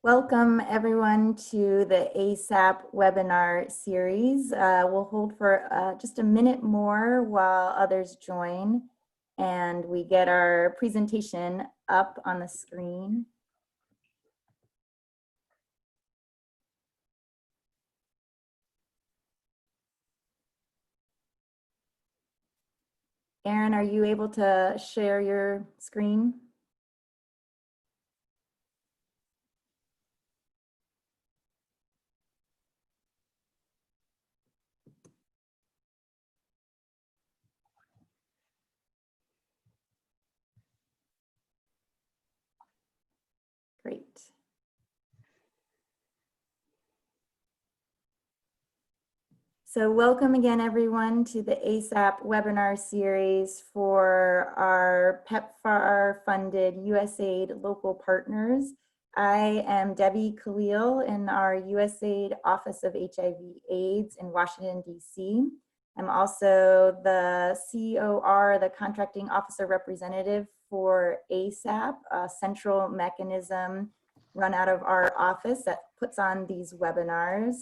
Welcome everyone to the ASAP webinar series. We'll hold for just a minute more while others join and we get our presentation up on the screen. Erin, are you able to share your screen? Great. So welcome again, everyone, to the ASAP webinar series for our PEPFAR funded USAID local partners. I am Debbie Khalil in our USAID Office of HIV/AIDS in Washington, DC. I'm also the COR, the Contracting Officer Representative for ASAP, a central mechanism run out of our office that puts on these webinars.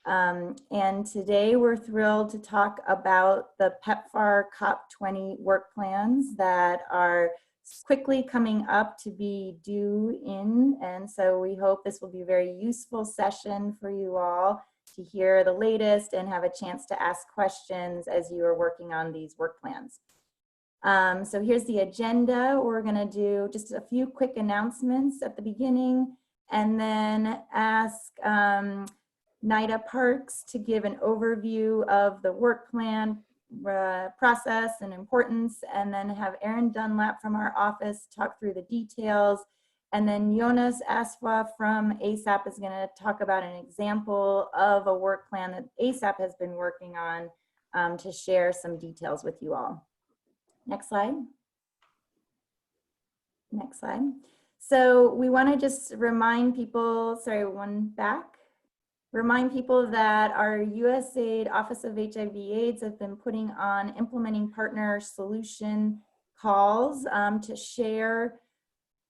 And today we're thrilled to talk about the PEPFAR COP20 work plans that are quickly coming up to be due in. And so we hope this will be a very useful session for you all to hear the latest and have a chance to ask questions as you are working on these work plans. So here's the agenda. We're going to do just a few quick announcements at the beginning and then ask Nida Parks to give an overview of the work plan process and importance, and then have Erin Dunlap from our office talk through the details. And then Jonas Aswa from ASAP is going to talk about an example of a work plan that ASAP has been working on to share some details with you all. Next slide. Next slide. So we want to just remind people, sorry, one back. Remind people that our USAID Office of HIV/AIDS have been putting on implementing partner solution calls to share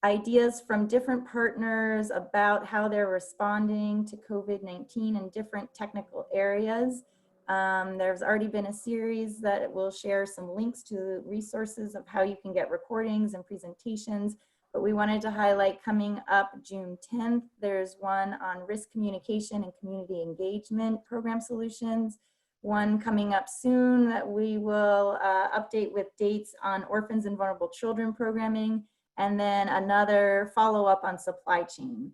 ideas from different partners about how they're responding to COVID-19 in different technical areas. There's already been a series that will share some links to resources of how you can get recordings and presentations. But we wanted to highlight coming up June 10th, there's one on risk communication and community engagement program solutions. One coming up soon that we will update with dates on orphans and vulnerable children programming, and then another follow-up on supply chain.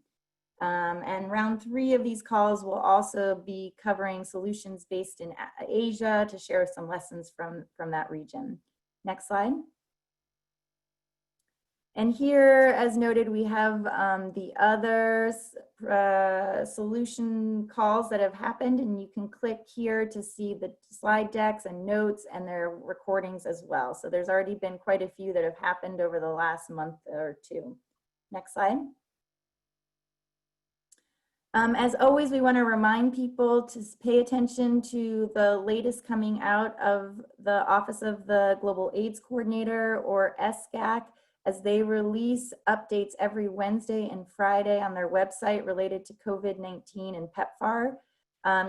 And round 3 of these calls will also be covering solutions based in Asia to share some lessons from that region. Next slide. And here, as noted, we have the other solution calls that have happened, and you can click here to see the slide decks and notes and their recordings as well. So there's already been quite a few that have happened over the last month or two. Next slide. As always, we want to remind people to pay attention to the latest coming out of the Office of the Global AIDS Coordinator, or SGAC, as they release updates every Wednesday and Friday on their website related to COVID-19 and PEPFAR.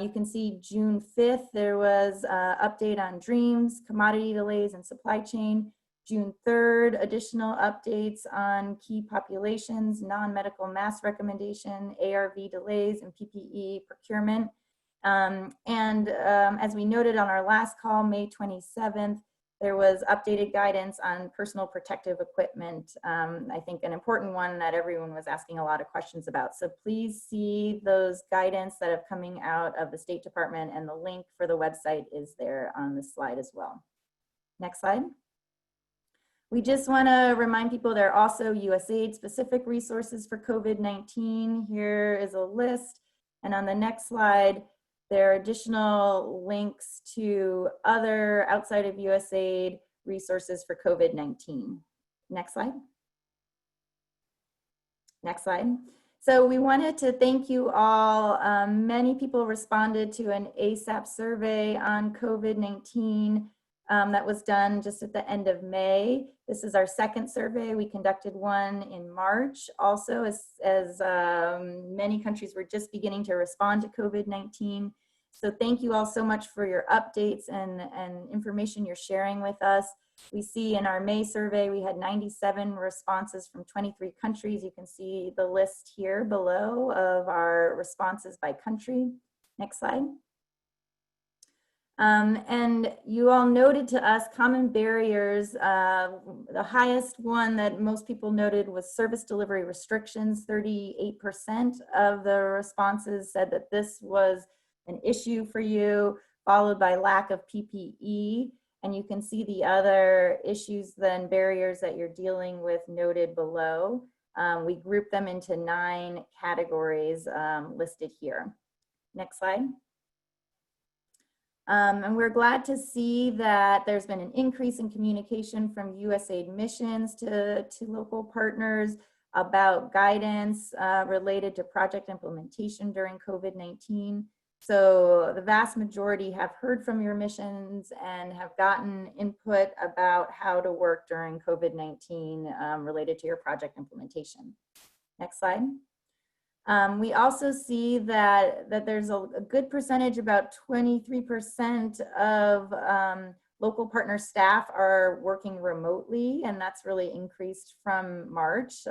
You can see June 5th, there was an update on DREAMS, commodity delays, and supply chain. June 3rd, additional updates on key populations, non-medical mask recommendation, ARV delays, and PPE procurement. As we noted on our last call, May 27th, there was updated guidance on personal protective equipment. I think an important one that everyone was asking a lot of questions about. So please see those guidance that have coming out of the State Department, and the link for the website is there on this slide as well. Next slide. We just want to remind people there are also USAID specific resources for COVID-19. Here is a list. And on the next slide, there are additional links to other outside of USAID resources for COVID-19. Next slide. Next slide. So we wanted to thank you all. Many people responded to an ASAP survey on COVID-19. that was done just at the end of May. This is our second survey. We conducted one in March also as many countries were just beginning to respond to COVID-19. So thank you all so much for your updates and information you're sharing with us. We see in our May survey, we had 97 responses from 23 countries. You can see the list here below of our responses by country. Next slide. And you all noted to us common barriers. The highest one that most people noted was service delivery restrictions. 38% of the responses said that this was an issue for you, followed by lack of PPE. And you can see the other issues then barriers that you're dealing with noted below. We group them into 9 categories listed here. Next slide. And we're glad to see that there's been an increase in communication from USAID missions to local partners about guidance related to project implementation during COVID-19. So the vast majority have heard from your missions and have gotten input about how to work during COVID-19 related to your project implementation. Next slide. We also see that there's a good percentage, about 23% of local partner staff are working remotely, and that's really increased from March.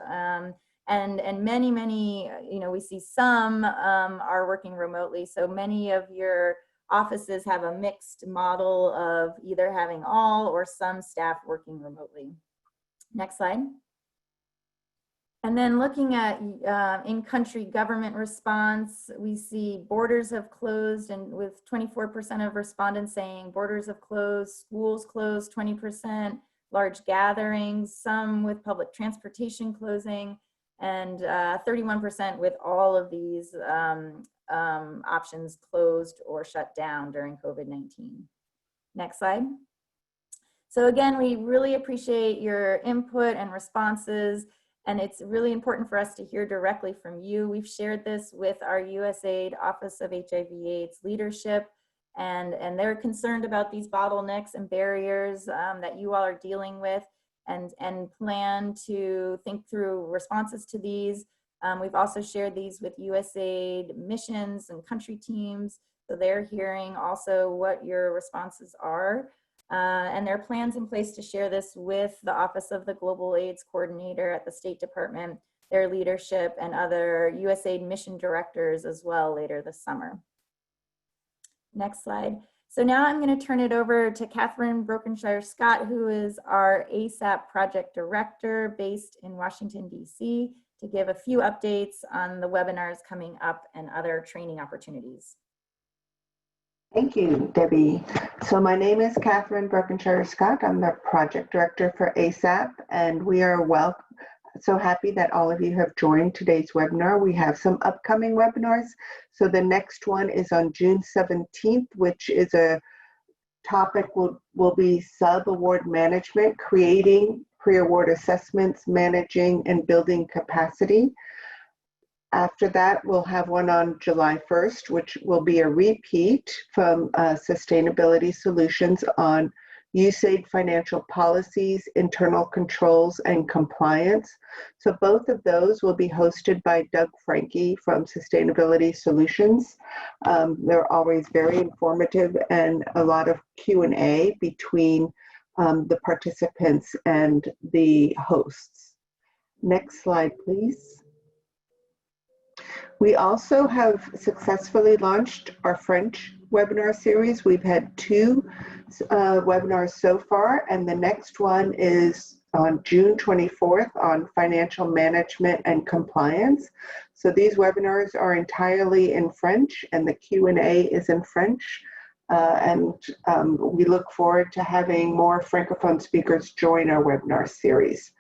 And many, we see some are working remotely. So many of your offices have a mixed model of either having all or some staff working remotely. Next slide. And then looking at in-country government response, we see borders have closed, and with 24% of respondents saying borders have closed, schools closed 20%, large gatherings, some with public transportation closing, and 31% with all of these options closed or shut down during COVID-19. Next slide. So again, we really appreciate your input and responses, and it's really important for us to hear directly from you. We've shared this with our USAID Office of HIV/AIDS leadership, and they're concerned about these bottlenecks and barriers that you all are dealing with, and plan to think through responses to these. We've also shared these with USAID missions and country teams, so they're hearing also what your responses are. And there are plans in place to share this with the Office of the Global AIDS Coordinator at the State Department, their leadership, and other USAID mission directors as well later this summer. Next slide. So now I'm going to turn it over to Catherine Brokenshire-Scott, who is our ASAP project director based in Washington, D.C., to give a few updates on the webinars coming up and other training opportunities. Thank you, Debbie. So my name is Catherine Brokenshire-Scott. I'm the project director for ASAP, and we are so happy that all of you have joined today's webinar. We have some upcoming webinars. So the next one is on June 17th, which is a topic will be sub-award management, creating pre-award assessments, managing and building capacity. After that, we'll have one on July 1st, which will be a repeat from Sustainability Solutions on USAID financial policies, internal controls, and compliance. So both of those will be hosted by Doug Franke from Sustainability Solutions. They're always very informative and a lot of Q&A between the participants and the hosts. Next slide, please. We also have successfully launched our French webinar series. We've had 2 webinars so far, and the next one is on June 24th on financial management and compliance. So these webinars are entirely in French, and the Q&A is in French. We look forward to having more Francophone speakers join our webinar series.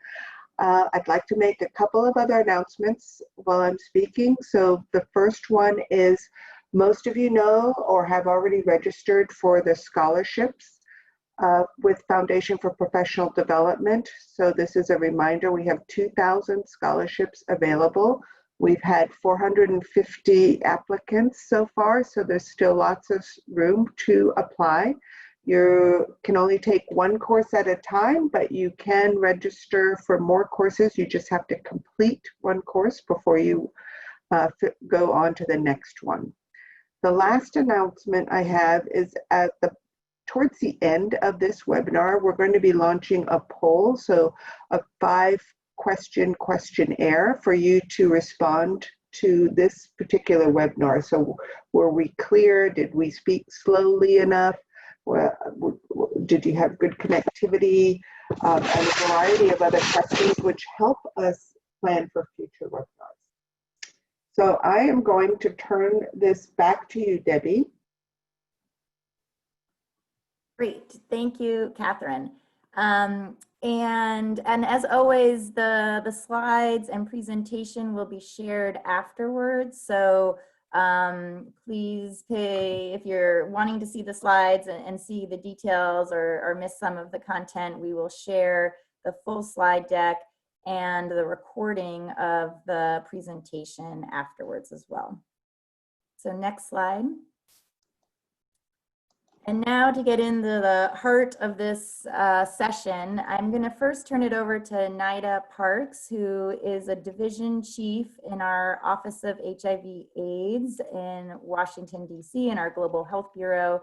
I'd like to make a couple of other announcements while I'm speaking. So the first one is, most of you know or have already registered for the scholarships with Foundation for Professional Development. So this is a reminder, we have 2,000 scholarships available. We've had 450 applicants so far, so there's still lots of room to apply. You can only take one course at a time, but you can register for more courses. You just have to complete one course before you go on to the next one. The last announcement I have is towards the end of this webinar, we're going to be launching a poll, so a 5-question questionnaire for you to respond to this particular webinar. So were we clear? Did we speak slowly enough? Did you have good connectivity? And a variety of other questions which help us plan for future webinars. So I am going to turn this back to you, Debbie. Great, thank you, Catherine. And as always, the slides and presentation will be shared afterwards. So please if you're wanting to see the slides and see the details or miss some of the content, we will share the full slide deck and the recording of the presentation afterwards as well. So next slide. And now to get into the heart of this session, I'm going to first turn it over to Nida Parks, who is a division chief in our Office of HIV/AIDS in Washington, D.C. in our Global Health Bureau,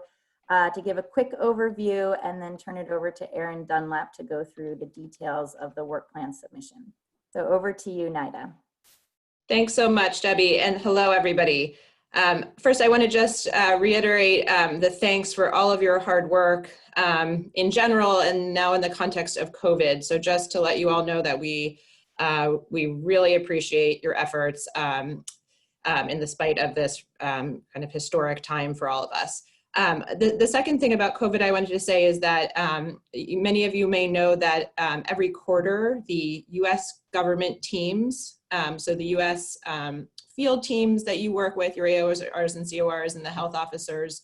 to give a quick overview, and then turn it over to Erin Dunlap to go through the details of the work plan submission. So over to you, Nida. Thanks so much, Debbie, and hello, everybody. First, I want to just reiterate the thanks for all of your hard work in general and now in the context of COVID. So just to let you all know that we really appreciate your efforts in the spite of this kind of historic time for all of us. The second thing about COVID I wanted to say is that many of you may know that every quarter the U.S. government teams, so the U.S. Field teams that you work with, your AORs and CORs and the health officers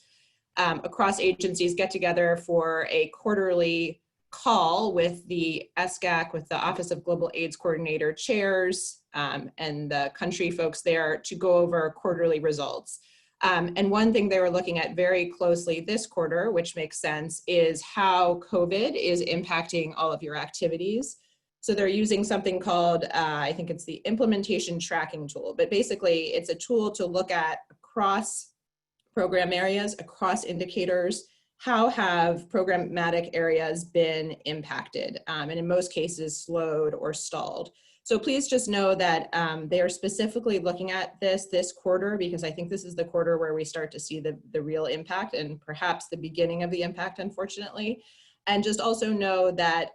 across agencies get together for a quarterly call with the SGAC, with the Office of Global AIDS Coordinator chairs and the country folks there to go over quarterly results. And one thing they were looking at very closely this quarter, which makes sense, is how COVID is impacting all of your activities. So they're using something called, I think it's the implementation tracking tool, but basically it's a tool to look at across program areas, across indicators, how have programmatic areas been impacted, and in most cases slowed or stalled. So please just know that they are specifically looking at this quarter, because I think this is the quarter where we start to see the real impact and perhaps the beginning of the impact, unfortunately. And just also know that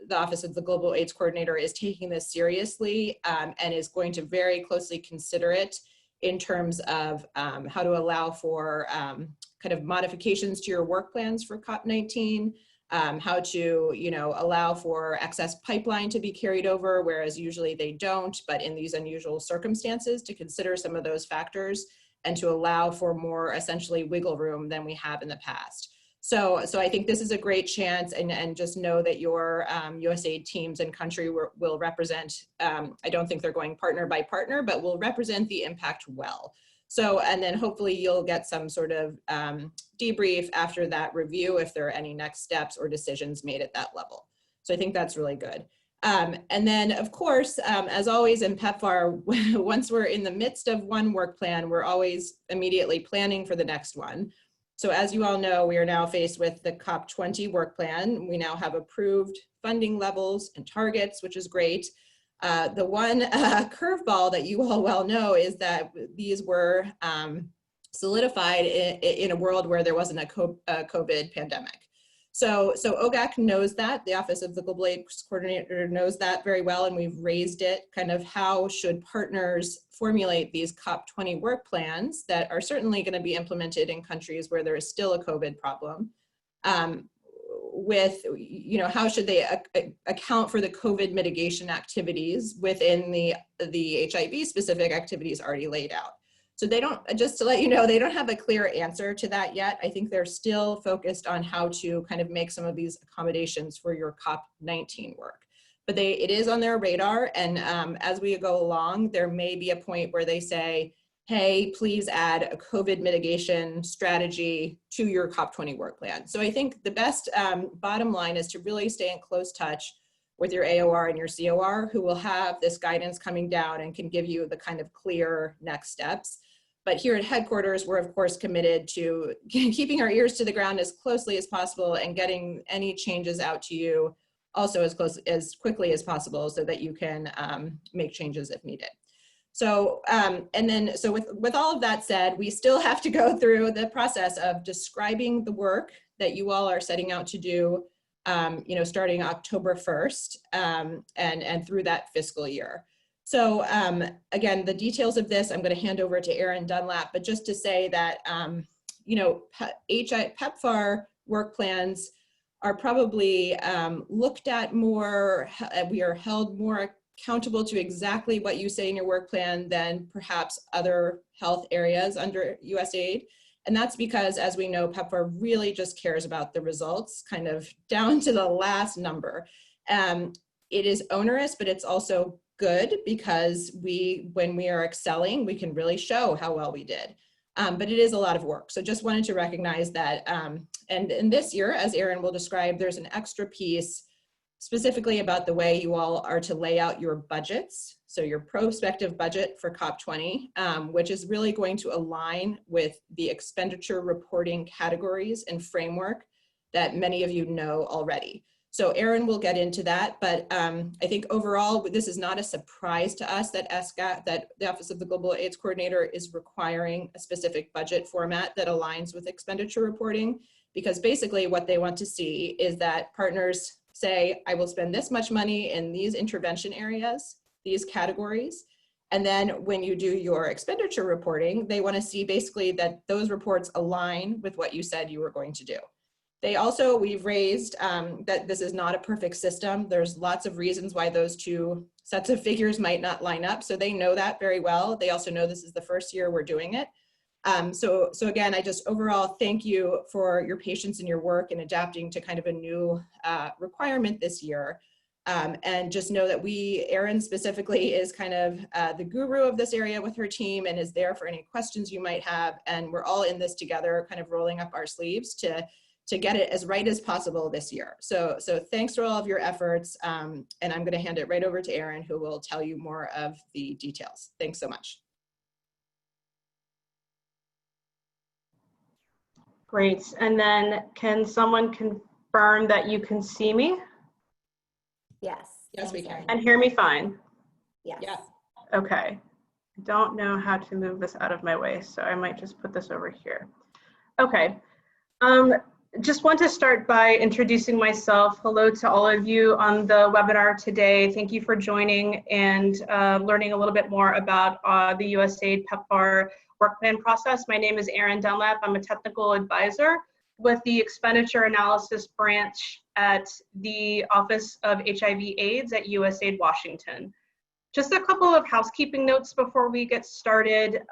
the Office of the Global AIDS Coordinator is taking this seriously and is going to very closely consider it in terms of how to allow for kind of modifications to your work plans for COP19, how to allow for excess pipeline to be carried over, whereas usually they don't, but in these unusual circumstances to consider some of those factors and to allow for more essentially wiggle room than we have in the past. So I think this is a great chance, and just know that your USAID teams and country will represent, I don't think they're going partner by partner, but will represent the impact well. So, and then hopefully you'll get some sort of debrief after that review if there are any next steps or decisions made at that level. So I think that's really good. And then of course, as always in PEPFAR, once we're in the midst of one work plan, we're always immediately planning for the next one. So as you all know, we are now faced with the COP20 work plan. We now have approved funding levels and targets, which is great. The one curveball that you all well know is that these were solidified in a world where there wasn't a COVID pandemic. So OGAC knows that, the Office of the Global AIDS Coordinator knows that very well, and we've raised it, kind of how should partners formulate these COP20 work plans that are certainly going to be implemented in countries where there is still a COVID problem, with, how should they account for the COVID mitigation activities within the HIV specific activities already laid out. So they don't, just to let you know, they don't have a clear answer to that yet. I think they're still focused on how to kind of make some of these accommodations for your COP19 work. But it is on their radar, and as we go along, there may be a point where they say, hey, please add a COVID mitigation strategy to your COP20 work plan. So I think the best bottom line is to really stay in close touch with your AOR and your COR, who will have this guidance coming down and can give you the kind of clear next steps. But here at headquarters, we're of course committed to keeping our ears to the ground as closely as possible and getting any changes out to you also as quickly as possible so that you can make changes if needed. So, so with all of that said, we still have to go through the process of describing the work that you all are setting out to do, starting October 1st and through that fiscal year. So again, the details of this, I'm going to hand over to Erin Dunlap, but just to say that, PEPFAR work plans are probably looked at more, we are held more accountable to exactly what you say in your work plan than perhaps other health areas under USAID. And that's because, as we know, PEPFAR really just cares about the results, kind of down to the last number. It is onerous, but it's also good because when we are excelling, we can really show how well we did. But it is a lot of work. So just wanted to recognize that. And in this year, as Erin will describe, there's an extra piece specifically about the way you all are to lay out your budgets. So your prospective budget for COP20, which is really going to align with the expenditure reporting categories and framework that many of you know already. So Erin will get into that, but I think overall, this is not a surprise to us that that the Office of the Global AIDS Coordinator is requiring a specific budget format that aligns with expenditure reporting, because basically what they want to see is that partners say, I will spend this much money in these intervention areas, these categories. And then when you do your expenditure reporting, they want to see basically that those reports align with what you said you were going to do. They also, we've raised that this is not a perfect system. There's lots of reasons why those two sets of figures might not line up. So they know that very well. They also know this is the first year we're doing it. So again, I just overall thank you for your patience in your work and adapting to kind of a new requirement this year. And just know that Erin specifically is kind of the guru of this area with her team and is there for any questions you might have. And we're all in this together, kind of rolling up our sleeves to get it as right as possible this year. So thanks for all of your efforts. And I'm going to hand it right over to Erin, who will tell you more of the details. Thanks so much. Great. And then can someone confirm that you can see me? Yes. Yes, we can. And hear me fine? Yes. Yeah. Okay. I don't know how to move this out of my way, so I might just put this over here. Okay. Just want to start by introducing myself. Hello to all of you on the webinar today. Thank you for joining and learning a little bit more about the USAID PEPFAR work plan process. My name is Erin Dunlap. I'm a technical advisor with the expenditure analysis branch at the Office of HIV/AIDS at USAID Washington. Just a couple of housekeeping notes before we get started.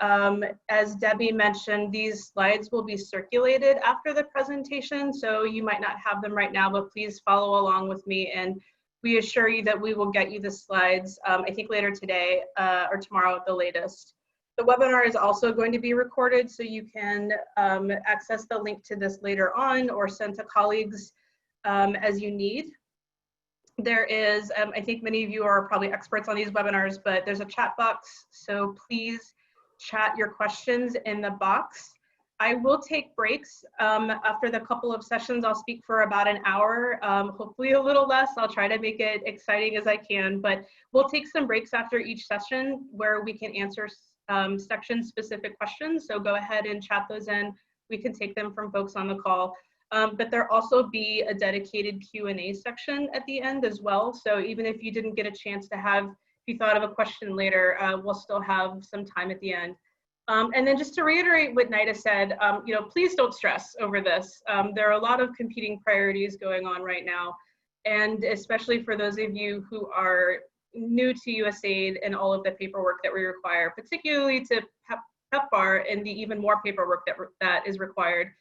As Debbie mentioned, these slides will be circulated after the presentation, so you might not have them right now, but please follow along with me, and we assure you that we will get you the slides, I think later today or tomorrow at the latest. The webinar is also going to be recorded, so you can access the link to this later on or send to colleagues as you need. There is, I think many of you are probably experts on these webinars, but there's a chat box, so please chat your questions in the box. I will take breaks after the couple of sessions. I'll speak for about an hour, hopefully a little less. I'll try to make it exciting as I can, but we'll take some breaks after each session where we can answer section-specific questions. So go ahead and chat those in. We can take them from folks on the call. But there'll also be a dedicated Q&A section at the end as well. So even if you didn't get a chance to if you thought of a question later, we'll still have some time at the end. And then just to reiterate what Nida said, please don't stress over this. There are a lot of competing priorities going on right now. And especially for those of you who are new to USAID and all of the paperwork that we require, particularly to PEPFAR and the even more paperwork that is required.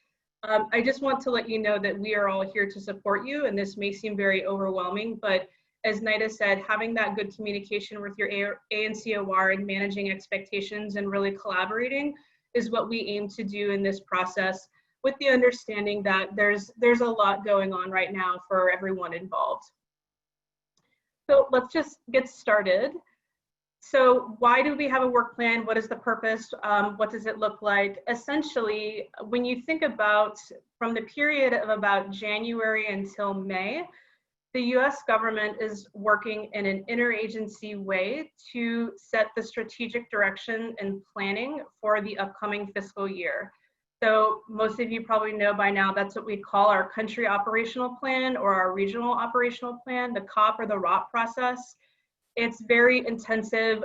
I just want to let you know that we are all here to support you, and this may seem very overwhelming, but as Nida said, having that good communication with your A and COR and managing expectations and really collaborating is what we aim to do in this process, with the understanding that there's a lot going on right now for everyone involved. So let's just get started. So why do we have a work plan? What is the purpose? What does it look like? Essentially, when you think about from the period of about January until May, the US government is working in an interagency way to set the strategic direction and planning for the upcoming fiscal year. So most of you probably know by now that's what we call our country operational plan or our regional operational plan, the COP or the ROP process. It's very intensive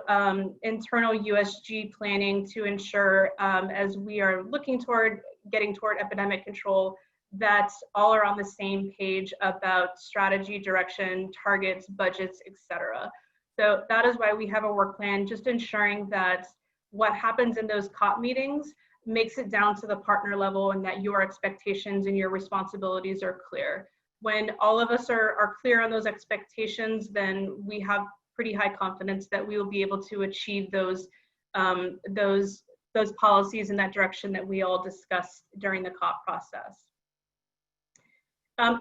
internal USG planning to ensure as we are looking toward getting toward epidemic control, that all are on the same page about strategy, direction, targets, budgets, etc. So that is why we have a work plan, just ensuring that what happens in those COP meetings makes it down to the partner level and that your expectations and your responsibilities are clear. When all of us are clear on those expectations, then we have pretty high confidence that we will be able to achieve those policies in that direction that we all discussed during the COP process.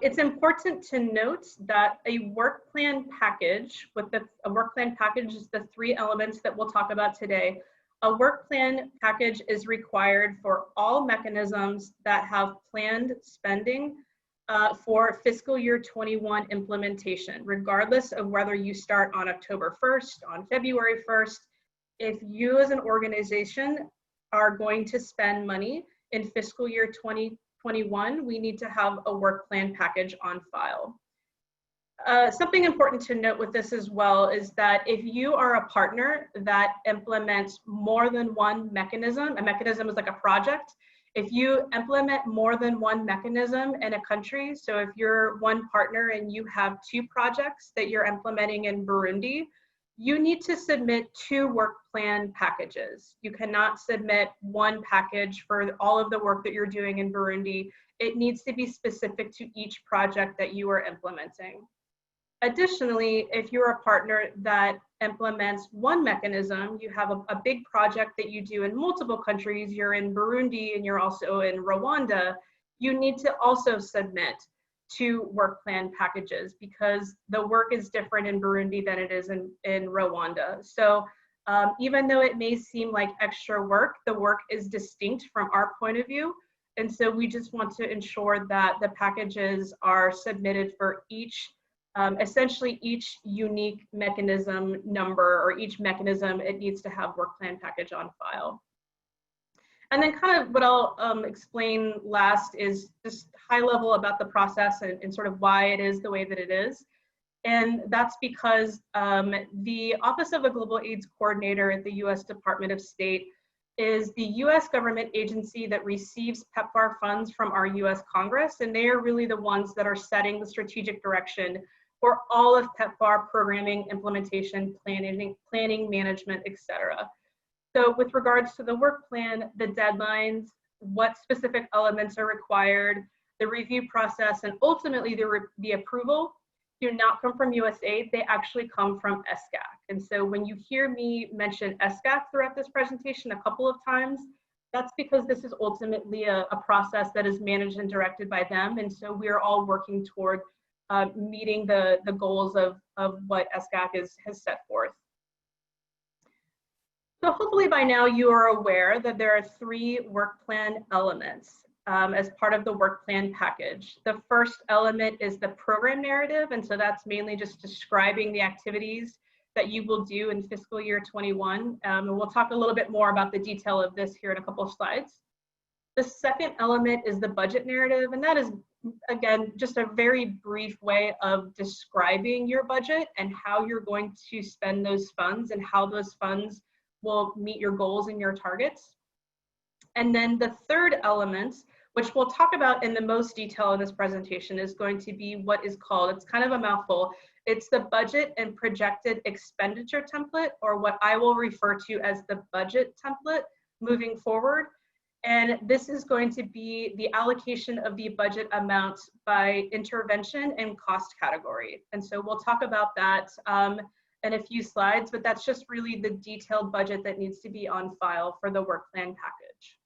It's important to note that a work plan package, a work plan package is the 3 elements that we'll talk about today. A work plan package is required for all mechanisms that have planned spending for fiscal year 21 implementation, regardless of whether you start on October 1st, on February 1st. If you as an organization are going to spend money in fiscal year 2021, we need to have a work plan package on file. Something important to note with this as well is that if you are a partner that implements more than one mechanism, a mechanism is like a project. If you implement more than one mechanism in a country, so if you're one partner and you have 2 projects that you're implementing in Burundi, you need to submit 2 work plan packages. You cannot submit one package for all of the work that you're doing in Burundi. It needs to be specific to each project that you are implementing. Additionally, if you're a partner that implements one mechanism, you have a big project that you do in multiple countries, you're in Burundi and you're also in Rwanda, you need to also submit 2 work plan packages because the work is different in Burundi than it is in Rwanda. So even though it may seem like extra work, the work is distinct from our point of view. And so we just want to ensure that the packages are submitted for each essentially each unique mechanism number or each mechanism, it needs to have work plan package on file. And then kind of what I'll explain last is just high level about the process and sort of why it is the way that it is. And that's because the Office of the Global AIDS Coordinator at the US Department of State is the US government agency that receives PEPFAR funds from our US Congress, and they are really the ones that are setting the strategic direction for all of PEPFAR programming, implementation, planning, management, etc. So with regards to the work plan, the deadlines, what specific elements are required, the review process, and ultimately the approval do not come from USAID, they actually come from SGAC. And so when you hear me mention SGAC throughout this presentation a couple of times, that's because this is ultimately a process that is managed and directed by them. And so we are all working toward meeting the goals of what SGAC has set forth. So hopefully by now you are aware that there are 3 work plan elements as part of the work plan package. The first element is the program narrative, and so that's mainly just describing the activities that you will do in fiscal year 21. And we'll talk a little bit more about the detail of this here in a couple of slides. The second element is the budget narrative, and that is, again, just a very brief way of describing your budget and how you're going to spend those funds and how those funds will meet your goals and your targets. And then the third element, which we'll talk about in the most detail in this presentation, is going to be what is called, it's kind of a mouthful, it's the budget and projected expenditure template, or what I will refer to as the budget template moving forward. And this is going to be the allocation of the budget amount by intervention and cost category. And so we'll talk about that in a few slides, but that's just really the detailed budget that needs to be on file for the work plan package.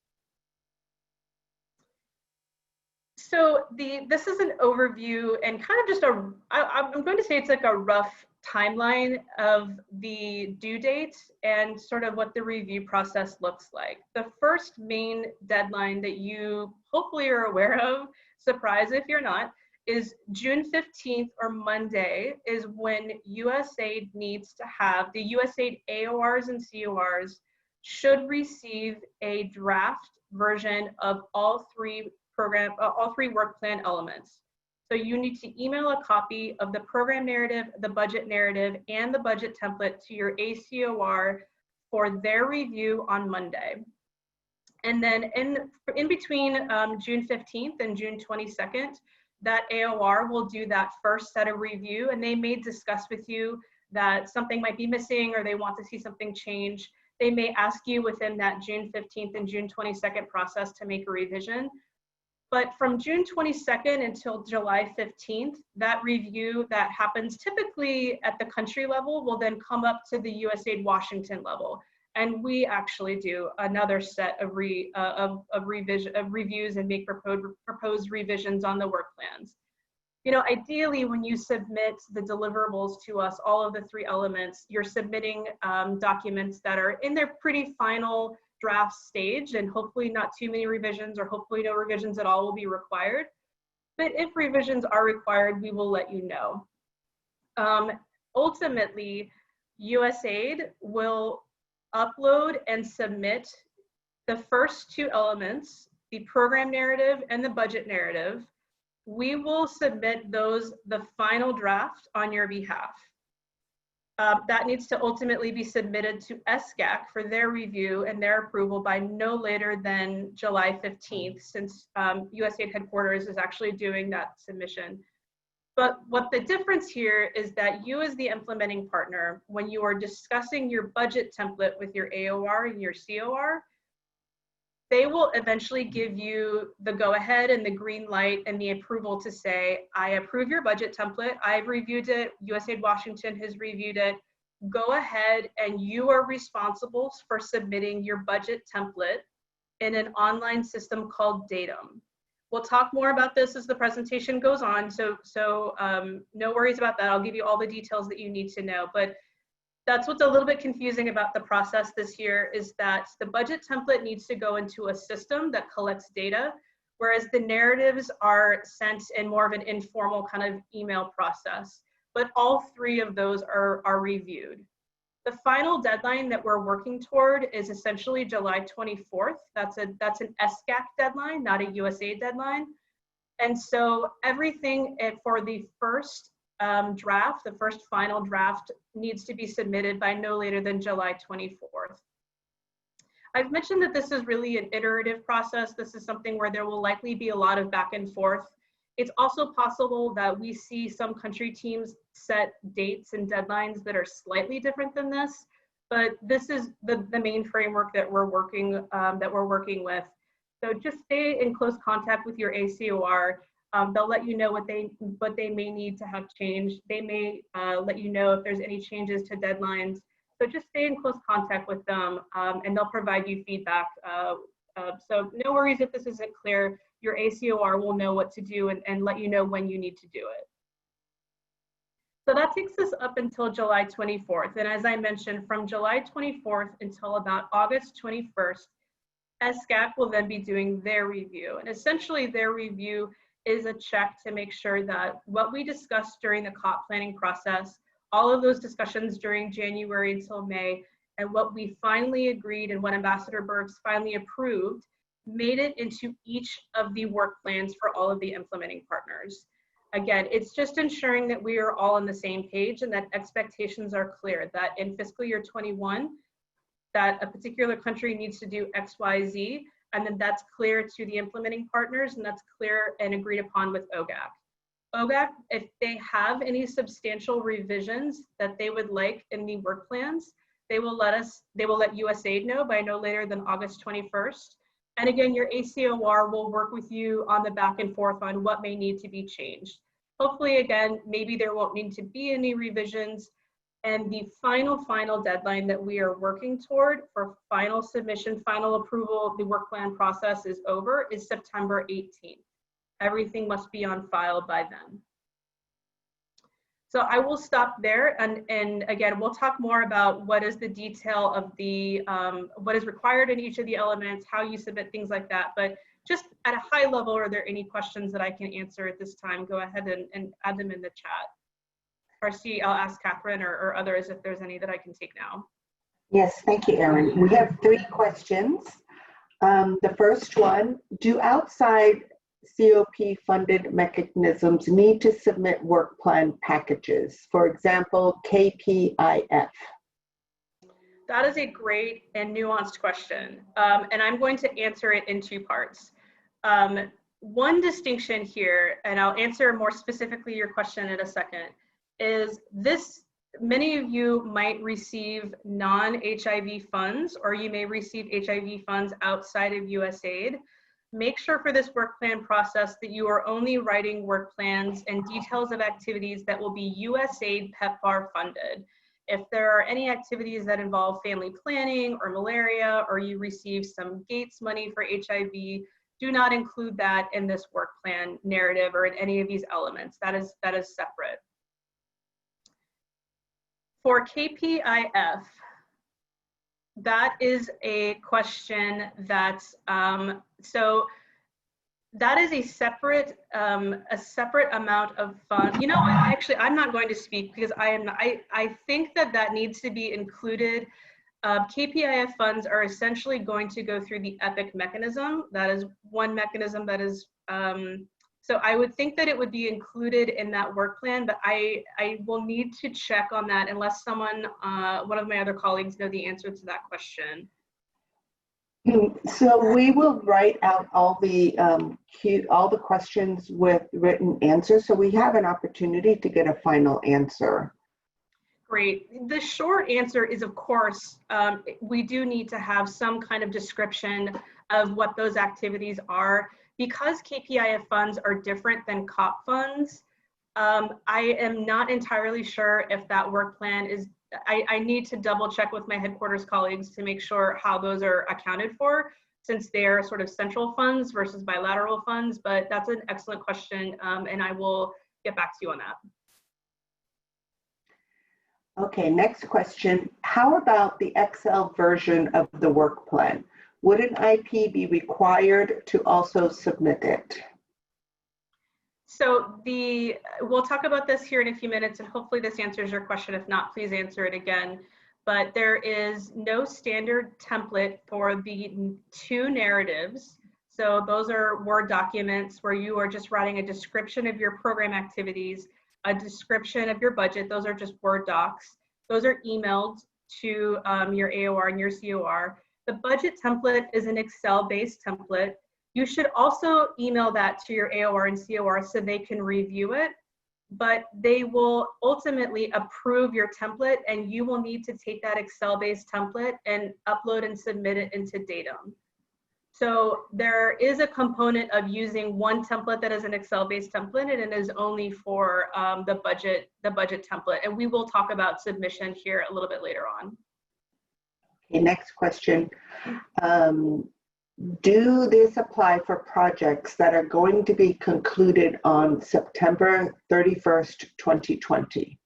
So this is an overview and kind of just I'm going to say it's like a rough timeline of the due date and sort of what the review process looks like. The first main deadline that you hopefully are aware of, surprise if you're not, is June 15th or Monday is when USAID needs to have, the USAID AORs and CORs should receive a draft version of all three work plan elements. So you need to email a copy of the program narrative, the budget narrative, and the budget template to your ACOR for their review on Monday. And then in between June 15th and June 22nd, that AOR will do that first set of review, and they may discuss with you that something might be missing or they want to see something change. They may ask you within that June 15th and June 22nd process to make a revision. But from June 22nd until July 15th, that review that happens typically at the country level will then come up to the USAID Washington level. And we actually do another set of reviews and make proposed revisions on the work plans. You know, ideally, when you submit the deliverables to us, all of the three elements, you're submitting documents that are in their pretty final draft stage, and hopefully not too many revisions, or hopefully no revisions at all will be required. But if revisions are required, we will let you know. Ultimately, USAID will upload and submit the first two elements, the program narrative and the budget narrative. We will submit those, the final draft, on your behalf. That needs to ultimately be submitted to SGAC for their review and their approval by no later than July 15th, since USAID headquarters is actually doing that submission. But what the difference here is that you, as the implementing partner, when you are discussing your budget template with your AOR and your COR, they will eventually give you the go-ahead and the green light and the approval to say, I approve your budget template, I've reviewed it, USAID Washington has reviewed it, go ahead and you are responsible for submitting your budget template in an online system called Datum. We'll talk more about this as the presentation goes on, so no worries about that. I'll give you all the details that you need to know, but that's what's a little bit confusing about the process this year, is that the budget template needs to go into a system that collects data, whereas the narratives are sent in more of an informal kind of email process. But all three of those are reviewed. The final deadline that we're working toward is essentially July 24th. That's an SGAC deadline, not a USAID deadline. And so everything for the first draft, the first final draft, needs to be submitted by no later than July 24th. I've mentioned that this is really an iterative process. This is something where there will likely be a lot of back and forth. It's also possible that we see some country teams set dates and deadlines that are slightly different than this, but this is the main framework that we're working with. So just stay in close contact with your ACOR. They'll let you know what they may need to have changed. They may let you know if there's any changes to deadlines. So just stay in close contact with them, and they'll provide you feedback. So no worries if this isn't clear. Your ACOR will know what to do and let you know when you need to do it. So that takes us up until July 24th. And as I mentioned, from July 24th until about August 21st, SGAC will then be doing their review. And essentially their review is a check to make sure that what we discussed during the COP planning process, all of those discussions during January until May, and what we finally agreed and what Ambassador Bergs finally approved, made it into each of the work plans for all of the implementing partners. Again, it's just ensuring that we are all on the same page and that expectations are clear, that in fiscal year 21, that a particular country needs to do X, Y, Z, and then that's clear to the implementing partners, and that's clear and agreed upon with OGAC. OGAC, if they have any substantial revisions that they would like in the work plans, they will let USAID know by no later than August 21st. And again, your ACOR will work with you on the back and forth on what may need to be changed. Hopefully, again, maybe there won't need to be any revisions. And the final deadline that we are working toward for final submission, final approval, the work plan process is over, is September 18th. Everything must be on file by then. So I will stop there, and again, we'll talk more about what is the detail of the, what is required in each of the elements, how you submit things like that. But just at a high level, are there any questions that I can answer at this time? Go ahead and add them in the chat. Darcy, I'll ask Catherine or others if there's any that I can take now. Yes, thank you, Erin. We have 3 questions. The first one, do outside COP funded mechanisms need to submit work plan packages? For example, KPIF. That is a great and nuanced question. And I'm going to answer it in 2 parts. One distinction here, and I'll answer more specifically your question in a second, is this, many of you might receive non-HIV funds, or you may receive HIV funds outside of USAID. Make sure for this work plan process that you are only writing work plans and details of activities that will be USAID PEPFAR funded. If there are any activities that involve family planning or malaria, or you receive some Gates money for HIV, do not include that in this work plan narrative or in any of these elements. That is separate. For KPIF, that is a question that's, so that is a separate amount of funds. You know, actually, I'm not going to speak because I think that needs to be included. KPIF funds are essentially going to go through the EPIC mechanism. That is one mechanism that is, so I would think that it would be included in that work plan, but I will need to check on that unless someone, one of my other colleagues know the answer to that question. So we will write out all the questions with written answers, so we have an opportunity to get a final answer. Great. The short answer is, of course, we do need to have some kind of description of what those activities are. Because KPIF funds are different than COP funds, I am not entirely sure if that work plan is, I need to double check with my headquarters colleagues to make sure how those are accounted for, since they're sort of central funds versus bilateral funds, but that's an excellent question, and I will get back to you on that. Okay, next question. How about the Excel version of the work plan? Would an IP be required to also submit it? So we'll talk about this here in a few minutes, and hopefully this answers your question. If not, please answer it again. But there is no standard template for the 2 narratives. So those are Word documents where you are just writing a description of your program activities, a description of your budget. Those are just Word docs. Those are emailed to your AOR and your COR. The budget template is an Excel-based template. You should also email that to your AOR and COR so they can review it, but they will ultimately approve your template, and you will need to take that Excel-based template and upload and submit it into Datum. So there is a component of using one template that is an Excel-based template, and it is only for the budget template. And we will talk about submission here a little bit later on. Okay, next question. Do this apply for projects that are going to be concluded on September 31st, 2020?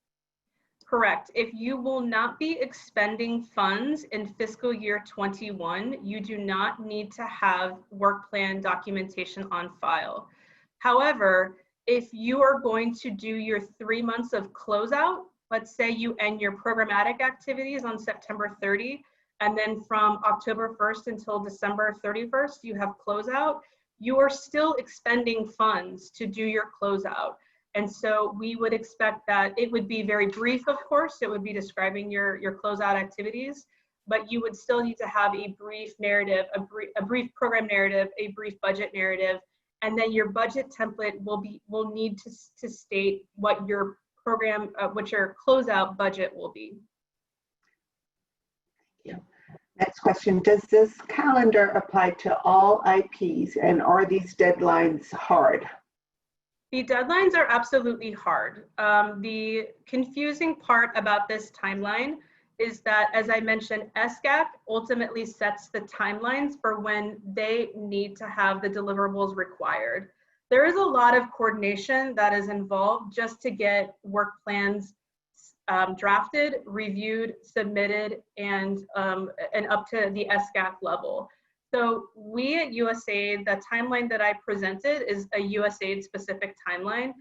Correct. If you will not be expending funds in fiscal year 21, you do not need to have work plan documentation on file. However, if you are going to do your 3 months of closeout, let's say you end your programmatic activities on September 30, and then from October 1st until December 31st, you have closeout, you are still expending funds to do your closeout. And so we would expect that it would be very brief, of course, it would be describing your closeout activities, but you would still need to have a brief narrative, a brief program narrative, a brief budget narrative, and then your budget template will need to state what your program, what your closeout budget will be. Yeah. Next question, does this calendar apply to all IPs and are these deadlines hard? The deadlines are absolutely hard. The confusing part about this timeline is that, as I mentioned, SGAC ultimately sets the timelines for when they need to have the deliverables required. There is a lot of coordination that is involved just to get work plans drafted, reviewed, submitted, and up to the SGAC level. So we at USAID, the timeline that I presented is a USAID specific timeline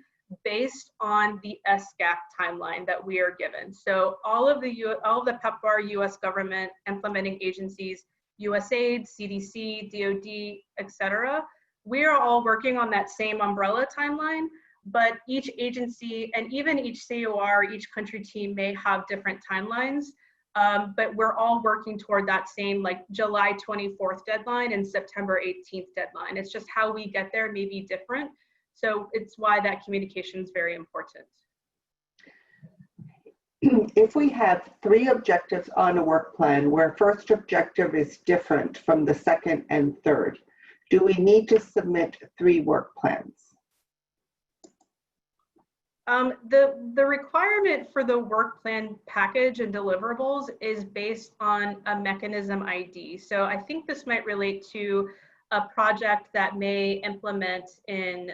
based on the SGAC timeline that we are given. So all of the PEPFAR US government implementing agencies, USAID, CDC, DOD, etc., we are all working on that same umbrella timeline, but each agency and even each COR, each country team may have different timelines. But we're all working toward that same like July 24th deadline and September 18th deadline. It's just how we get there may be different. So it's why that communication is very important. If we have 3 objectives on a work plan where first objective is different from the second and third, do we need to submit 3 work plans? The requirement for the work plan package and deliverables is based on a mechanism ID. So I think this might relate to a project that may implement in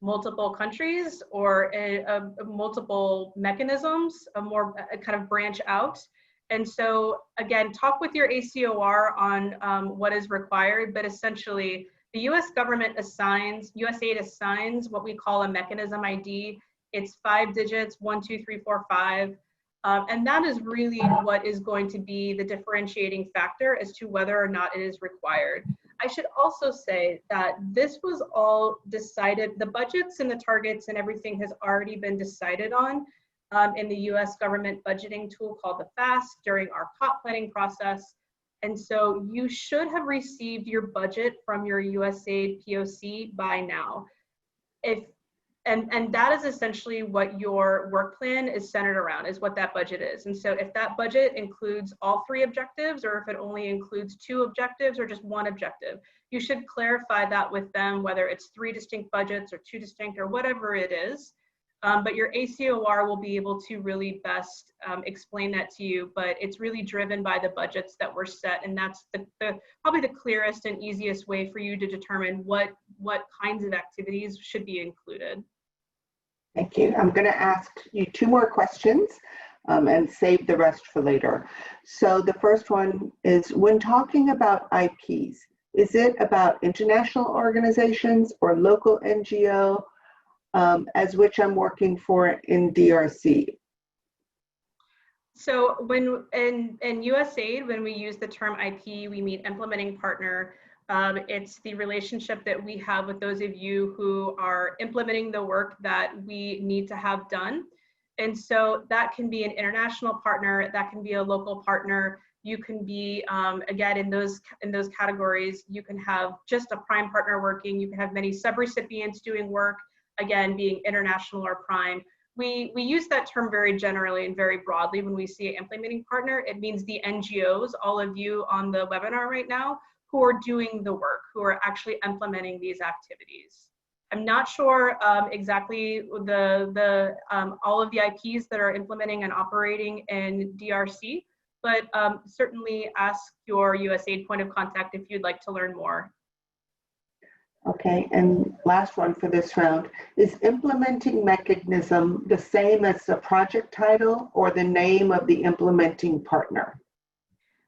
multiple countries or multiple mechanisms, a kind of branch out. And so again, talk with your ACOR on what is required, but essentially the US government assigns, USAID assigns what we call a mechanism ID. It's 5 digits, 1, 2, 3, 4, 5. And that is really what is going to be the differentiating factor as to whether or not it is required. I should also say that this was all decided, the budgets and the targets and everything has already been decided on in the US government budgeting tool called the FAST during our COP planning process. And so you should have received your budget from your USAID POC by now. And that is essentially what your work plan is centered around, is what that budget is. And so if that budget includes all 3 objectives, or if it only includes 2 objectives or just 1 objective, you should clarify that with them, whether it's 3 distinct budgets or 2 distinct or whatever it is. But your ACOR will be able to really best explain that to you, but it's really driven by the budgets that were set, and that's probably the clearest and easiest way for you to determine what kinds of activities should be included. Thank you. I'm going to ask you 2 more questions and save the rest for later. So the first one is, when talking about IPs, is it about international organizations or local NGO? As which I'm working for in DRC. So when in USAID, when we use the term IP, we mean implementing partner. It's the relationship that we have with those of you who are implementing the work that we need to have done. And so that can be an international partner, that can be a local partner. You can be, again, in those categories, you can have just a prime partner working, you can have many sub-recipients doing work, again, being international or prime. We use that term very generally and very broadly when we see an implementing partner. It means the NGOs, all of you on the webinar right now, who are doing the work, who are actually implementing these activities. I'm not sure exactly all of the IPs that are implementing and operating in DRC, but certainly ask your USAID point of contact if you'd like to learn more. Okay, and last one for this round. Is implementing mechanism the same as the project title or the name of the implementing partner?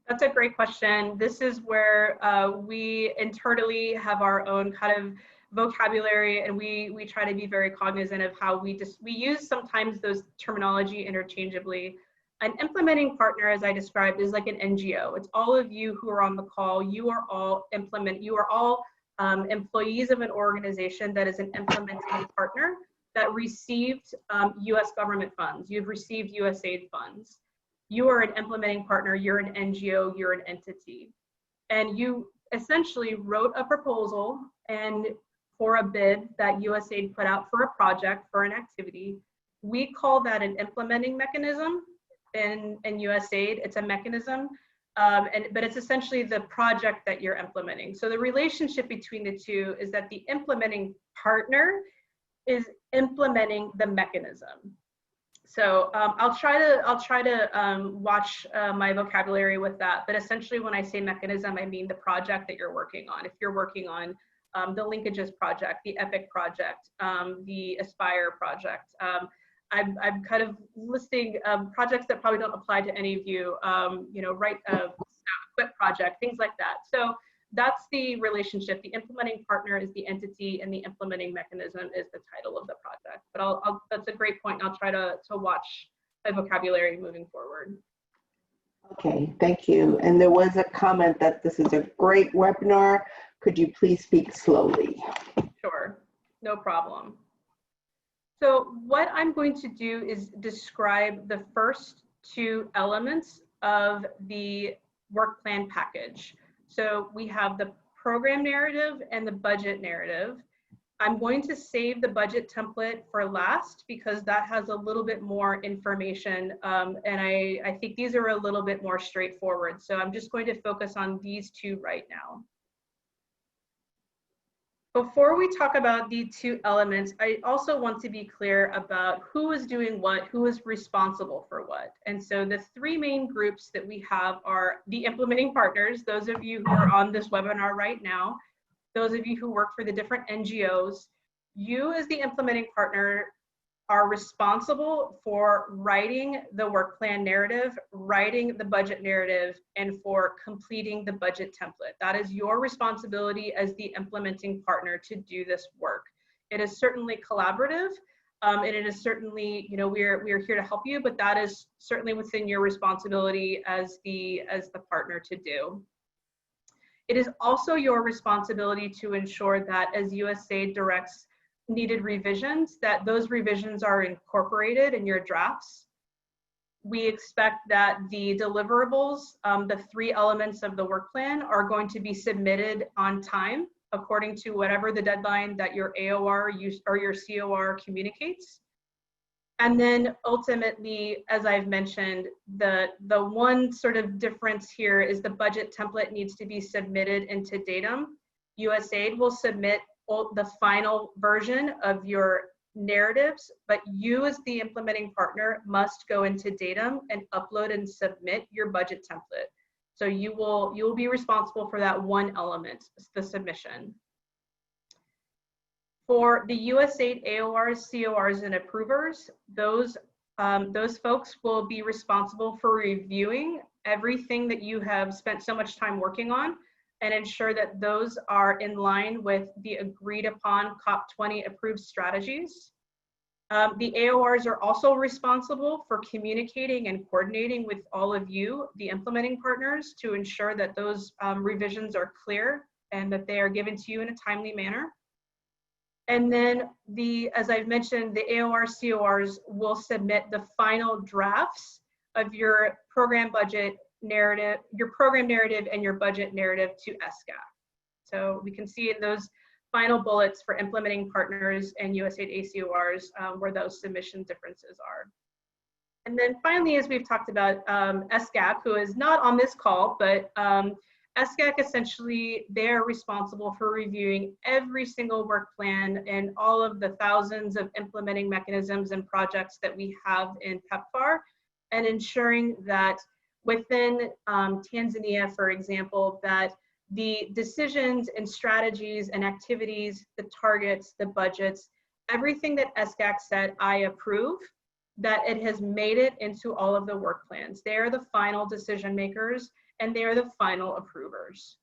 That's a great question. This is where we internally have our own kind of vocabulary, and we try to be very cognizant of how we use sometimes those terminology interchangeably. An implementing partner, as I described, is like an NGO. It's all of you who are on the call. You are all employees of an organization that is an implementing partner that received US government funds. You've received USAID funds. You are an implementing partner, you're an NGO, you're an entity. And you essentially wrote a proposal and for a bid that USAID put out for a project, for an activity. We call that an implementing mechanism in USAID. It's a mechanism But it's essentially the project that you're implementing. So the relationship between the two is that the implementing partner is implementing the mechanism. So I'll try to watch my vocabulary with that. But essentially, when I say mechanism, I mean the project that you're working on. If you're working on the linkages project, the EPIC project, the Aspire project, I'm kind of listing projects that probably don't apply to any of you. You know, right? Quit project, things like that. So that's the relationship. The implementing partner is the entity, and the implementing mechanism is the title of the project. But that's a great point. I'll try to watch my vocabulary moving forward. Okay, thank you. And there was a comment that this is a great webinar. Could you please speak slowly? Sure, no problem. So what I'm going to do is describe the first two elements of the work plan package. So we have the program narrative and the budget narrative. I'm going to save the budget template for last because that has a little bit more information, and I think these are a little bit more straightforward. So I'm just going to focus on these two right now. Before we talk about the two elements, I also want to be clear about who is doing what, who is responsible for what. And so the three main groups that we have are the implementing partners, those of you who are on this webinar right now, those of you who work for the different NGOs. You as the implementing partner are responsible for writing the work plan narrative, writing the budget narrative, and for completing the budget template. That is your responsibility as the implementing partner to do this work. It is certainly collaborative, and it is certainly, you know, we are here to help you, but that is certainly within your responsibility as the partner to do. It is also your responsibility to ensure that as USAID directs needed revisions, that those revisions are incorporated in your drafts. We expect that the deliverables, the three elements of the work plan, are going to be submitted on time according to whatever the deadline that your AOR or your COR communicates. And then ultimately, as I've mentioned, the one sort of difference here is the budget template needs to be submitted into Datum. USAID will submit the final version of your narratives, but you as the implementing partner must go into Datum and upload and submit your budget template. So you will be responsible for that one element, the submission. For the USAID AORs, CORs, and approvers, those folks will be responsible for reviewing everything that you have spent so much time working on and ensure that those are in line with the agreed upon COP20 approved strategies. The AORs are also responsible for communicating and coordinating with all of you, the implementing partners, to ensure that those revisions are clear and that they are given to you in a timely manner. And then as I've mentioned, the AOR CORs will submit the final drafts of your program budget narrative, your program narrative and your budget narrative to SGAC. So we can see in those final bullets for implementing partners and USAID ACORs where those submission differences are. And then finally, as we've talked about, SGAC, who is not on this call, but SGAC essentially, they're responsible for reviewing every single work plan and all of the thousands of implementing mechanisms and projects that we have in PEPFAR, and ensuring that within Tanzania, for example, that the decisions and strategies and activities, the targets, the budgets, everything that SGAC said, I approve, that it has made it into all of the work plans. They are the final decision makers and they are the final approvers.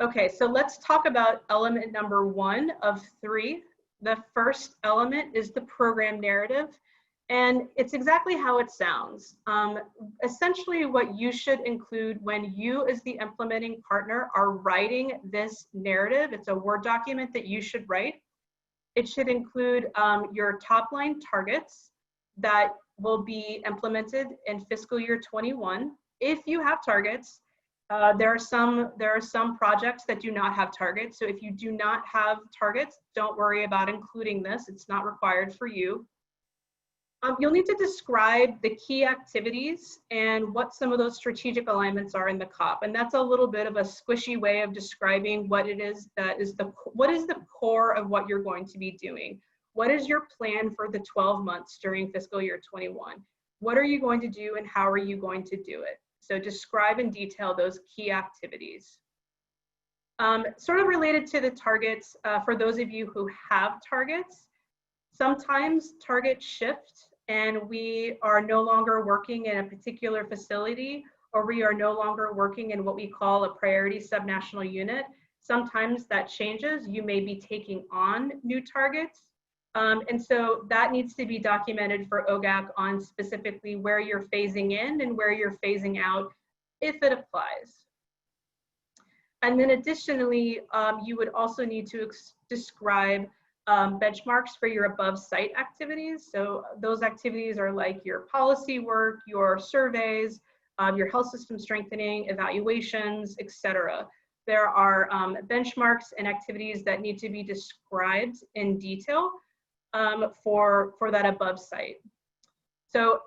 Okay, so let's talk about element number 1 of 3. The first element is the program narrative. And it's exactly how it sounds. Essentially what you should include when you as the implementing partner are writing this narrative, it's a Word document that you should write. It should include your top line targets that will be implemented in fiscal year 21. If you have targets, there are some projects that do not have targets. So if you do not have targets, don't worry about including this. It's not required for you. You'll need to describe the key activities and what some of those strategic alignments are in the COP. And that's a little bit of a squishy way of describing what it is that is what is the core of what you're going to be doing. What is your plan for the 12 months during fiscal year 21? What are you going to do and how are you going to do it? So describe in detail those key activities. Sort of related to the targets, for those of you who have targets, sometimes targets shift and we are no longer working in a particular facility, or we are no longer working in what we call a priority subnational unit. Sometimes that changes. You may be taking on new targets. And so that needs to be documented for OGAC on specifically where you're phasing in and where you're phasing out, if it applies. And then additionally, you would also need to describe benchmarks for your above site activities. So those activities are like your policy work, your surveys, your health system strengthening, evaluations, etc. There are benchmarks and activities that need to be described in detail for that above site. So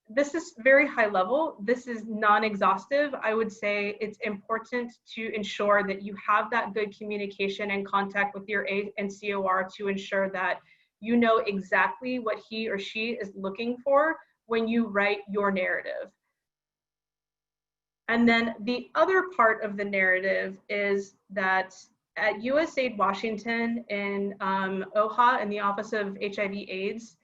this is very high level. This is non-exhaustive. I would say it's important to ensure that you have that good communication and contact with your A and COR to ensure that you know exactly what he or she is looking for when you write your narrative. And then the other part of the narrative is that at USAID Washington in OHA, in the Office of HIV/AIDS,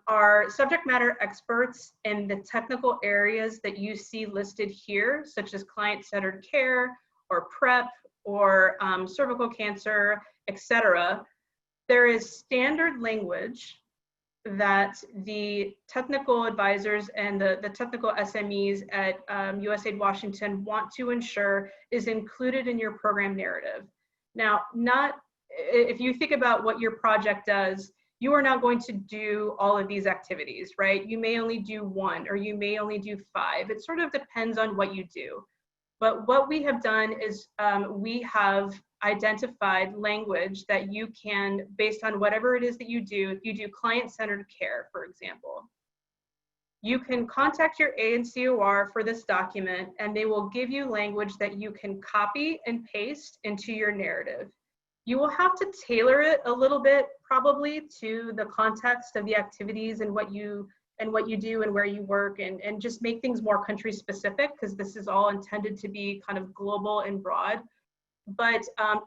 are subject matter experts in the technical areas that you see listed here, such as client-centered care or PrEP or cervical cancer, etc. There is standard language that the technical advisors and the technical SMEs at USAID Washington want to ensure is included in your program narrative. Now, if you think about what your project does, you are not going to do all of these activities, right? You may only do one, or you may only do 5. It sort of depends on what you do. But what we have done is we have identified language that you can, based on whatever it is that you do, if you do client-centered care, for example, you can contact your A and COR for this document, and they will give you language that you can copy and paste into your narrative. You will have to tailor it a little bit, probably, to the context of the activities and what you do and where you work, and just make things more country specific, because this is all intended to be kind of global and broad. But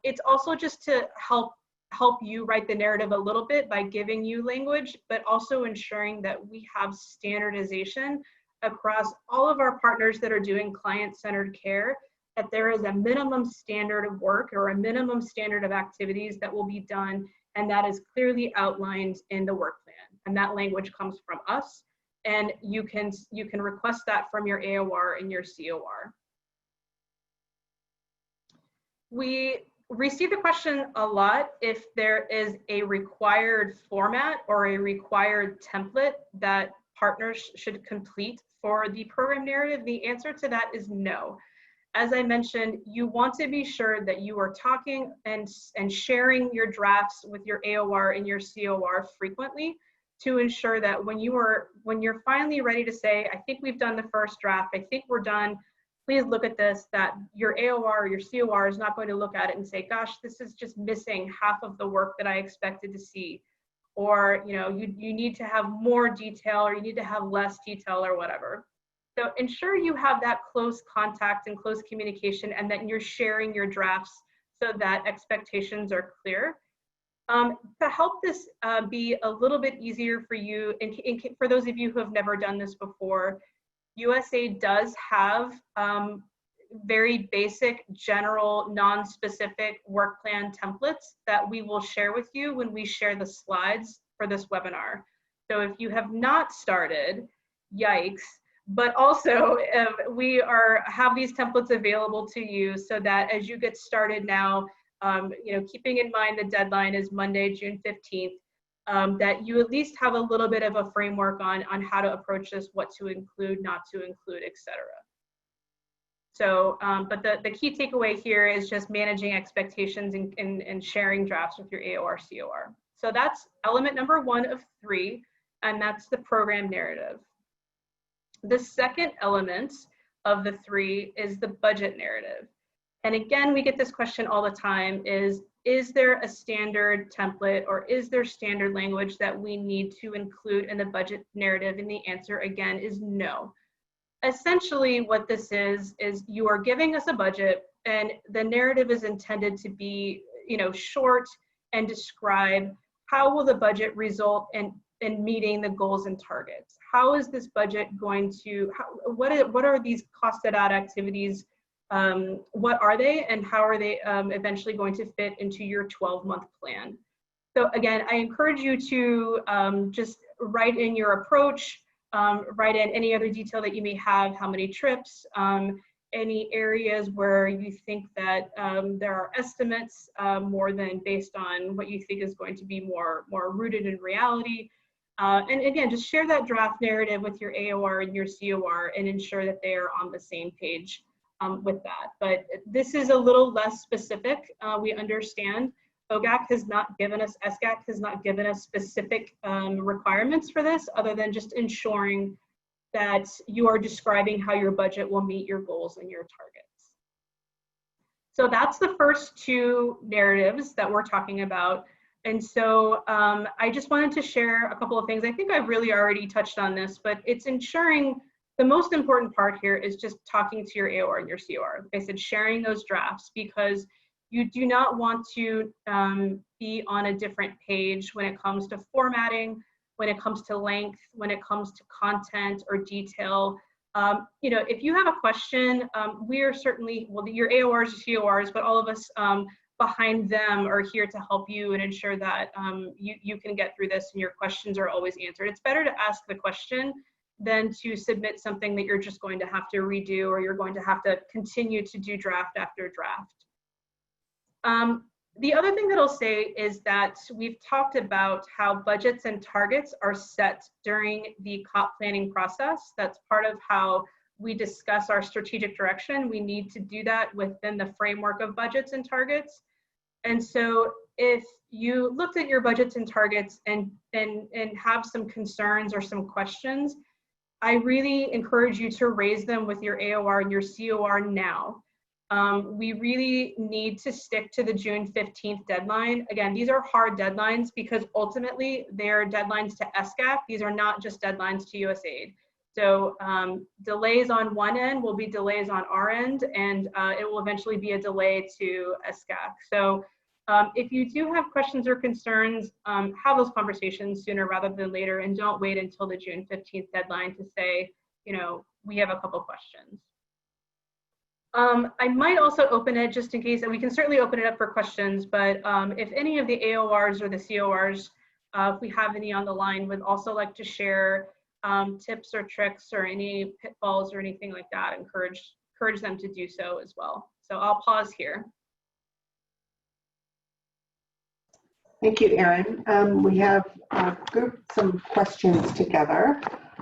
it's also just to help you write the narrative a little bit by giving you language, but also ensuring that we have standardization across all of our partners that are doing client-centered care, that there is a minimum standard of work or a minimum standard of activities that will be done, and that is clearly outlined in the work plan. And that language comes from us, and you can request that from your AOR and your COR. We receive the question a lot if there is a required format or a required template that partners should complete for the program narrative. The answer to that is no. As I mentioned, you want to be sure that you are talking and sharing your drafts with your AOR and your COR frequently, to ensure that when you're finally ready to say, I think we've done the first draft, I think we're done, please look at this, that your AOR or your COR is not going to look at it and say, gosh, this is just missing half of the work that I expected to see. Or you need to have more detail, or you need to have less detail, or whatever. So ensure you have that close contact and close communication, and that you're sharing your drafts so that expectations are clear. To help this be a little bit easier for you, for those of you who have never done this before, USAID does have very basic, general, non-specific work plan templates that we will share with you when we share the slides for this webinar. So if you have not started, yikes. But also, we have these templates available to you, so that as you get started now, keeping in mind the deadline is Monday, June 15th, that you at least have a little bit of a framework on how to approach this, what to include, not to include, etc. So, but the key takeaway here is just managing expectations and sharing drafts with your AOR, COR. So that's element number 1 of 3. and that's the program narrative. The second element of the three is the budget narrative. And again, we get this question all the time is there a standard template or is there standard language that we need to include in the budget narrative? And the answer again is no. Essentially what this is you are giving us a budget and the narrative is intended to be, short and describe how will the budget result in meeting the goals and targets. How is this budget going to, what are these costed out activities? What are they and how are they eventually going to fit into your 12-month plan? So again, I encourage you to just write in your approach, write in any other detail that you may have, how many trips, any areas where you think that there are estimates more than based on what you think is going to be more rooted in reality. And again, just share that draft narrative with your AOR and your COR and ensure that they are on the same page with that. But this is a little less specific. We understand OGAC has not given us, SGAC has not given us specific requirements for this other than just ensuring that you are describing how your budget will meet your goals and your targets. So that's the first two narratives that we're talking about. And so I just wanted to share a couple of things. I think I've really already touched on this, but it's ensuring the most important part here is just talking to your AOR and your COR. Like I said, sharing those drafts because you do not want to be on a different page when it comes to formatting, when it comes to length, when it comes to content or detail. If you have a question, we are certainly, well, your AORs, CORs, but all of us behind them are here to help you and ensure that you can get through this and your questions are always answered. It's better to ask the question than to submit something that you're just going to have to redo or you're going to have to continue to do draft after draft. The other thing that I'll say is that we've talked about how budgets and targets are set during the COP planning process. That's part of how we discuss our strategic direction. We need to do that within the framework of budgets and targets. And so if you looked at your budgets and targets and have some concerns or some questions, I really encourage you to raise them with your AOR and your COR now. We really need to stick to the June 15th deadline. Again, these are hard deadlines because ultimately they're deadlines to SGAC. These are not just deadlines to USAID. So delays on one end will be delays on our end, and it will eventually be a delay to SGAC. So if you do have questions or concerns, have those conversations sooner rather than later, and don't wait until the June 15th deadline to say, we have a couple questions. I might also open it just in case, and we can certainly open it up for questions, but if any of the AORs or the CORs, if we have any on the line, would also like to share tips or tricks or any pitfalls or anything like that, encourage them to do so as well. So I'll pause here. Thank you, Erin. We have grouped some questions together,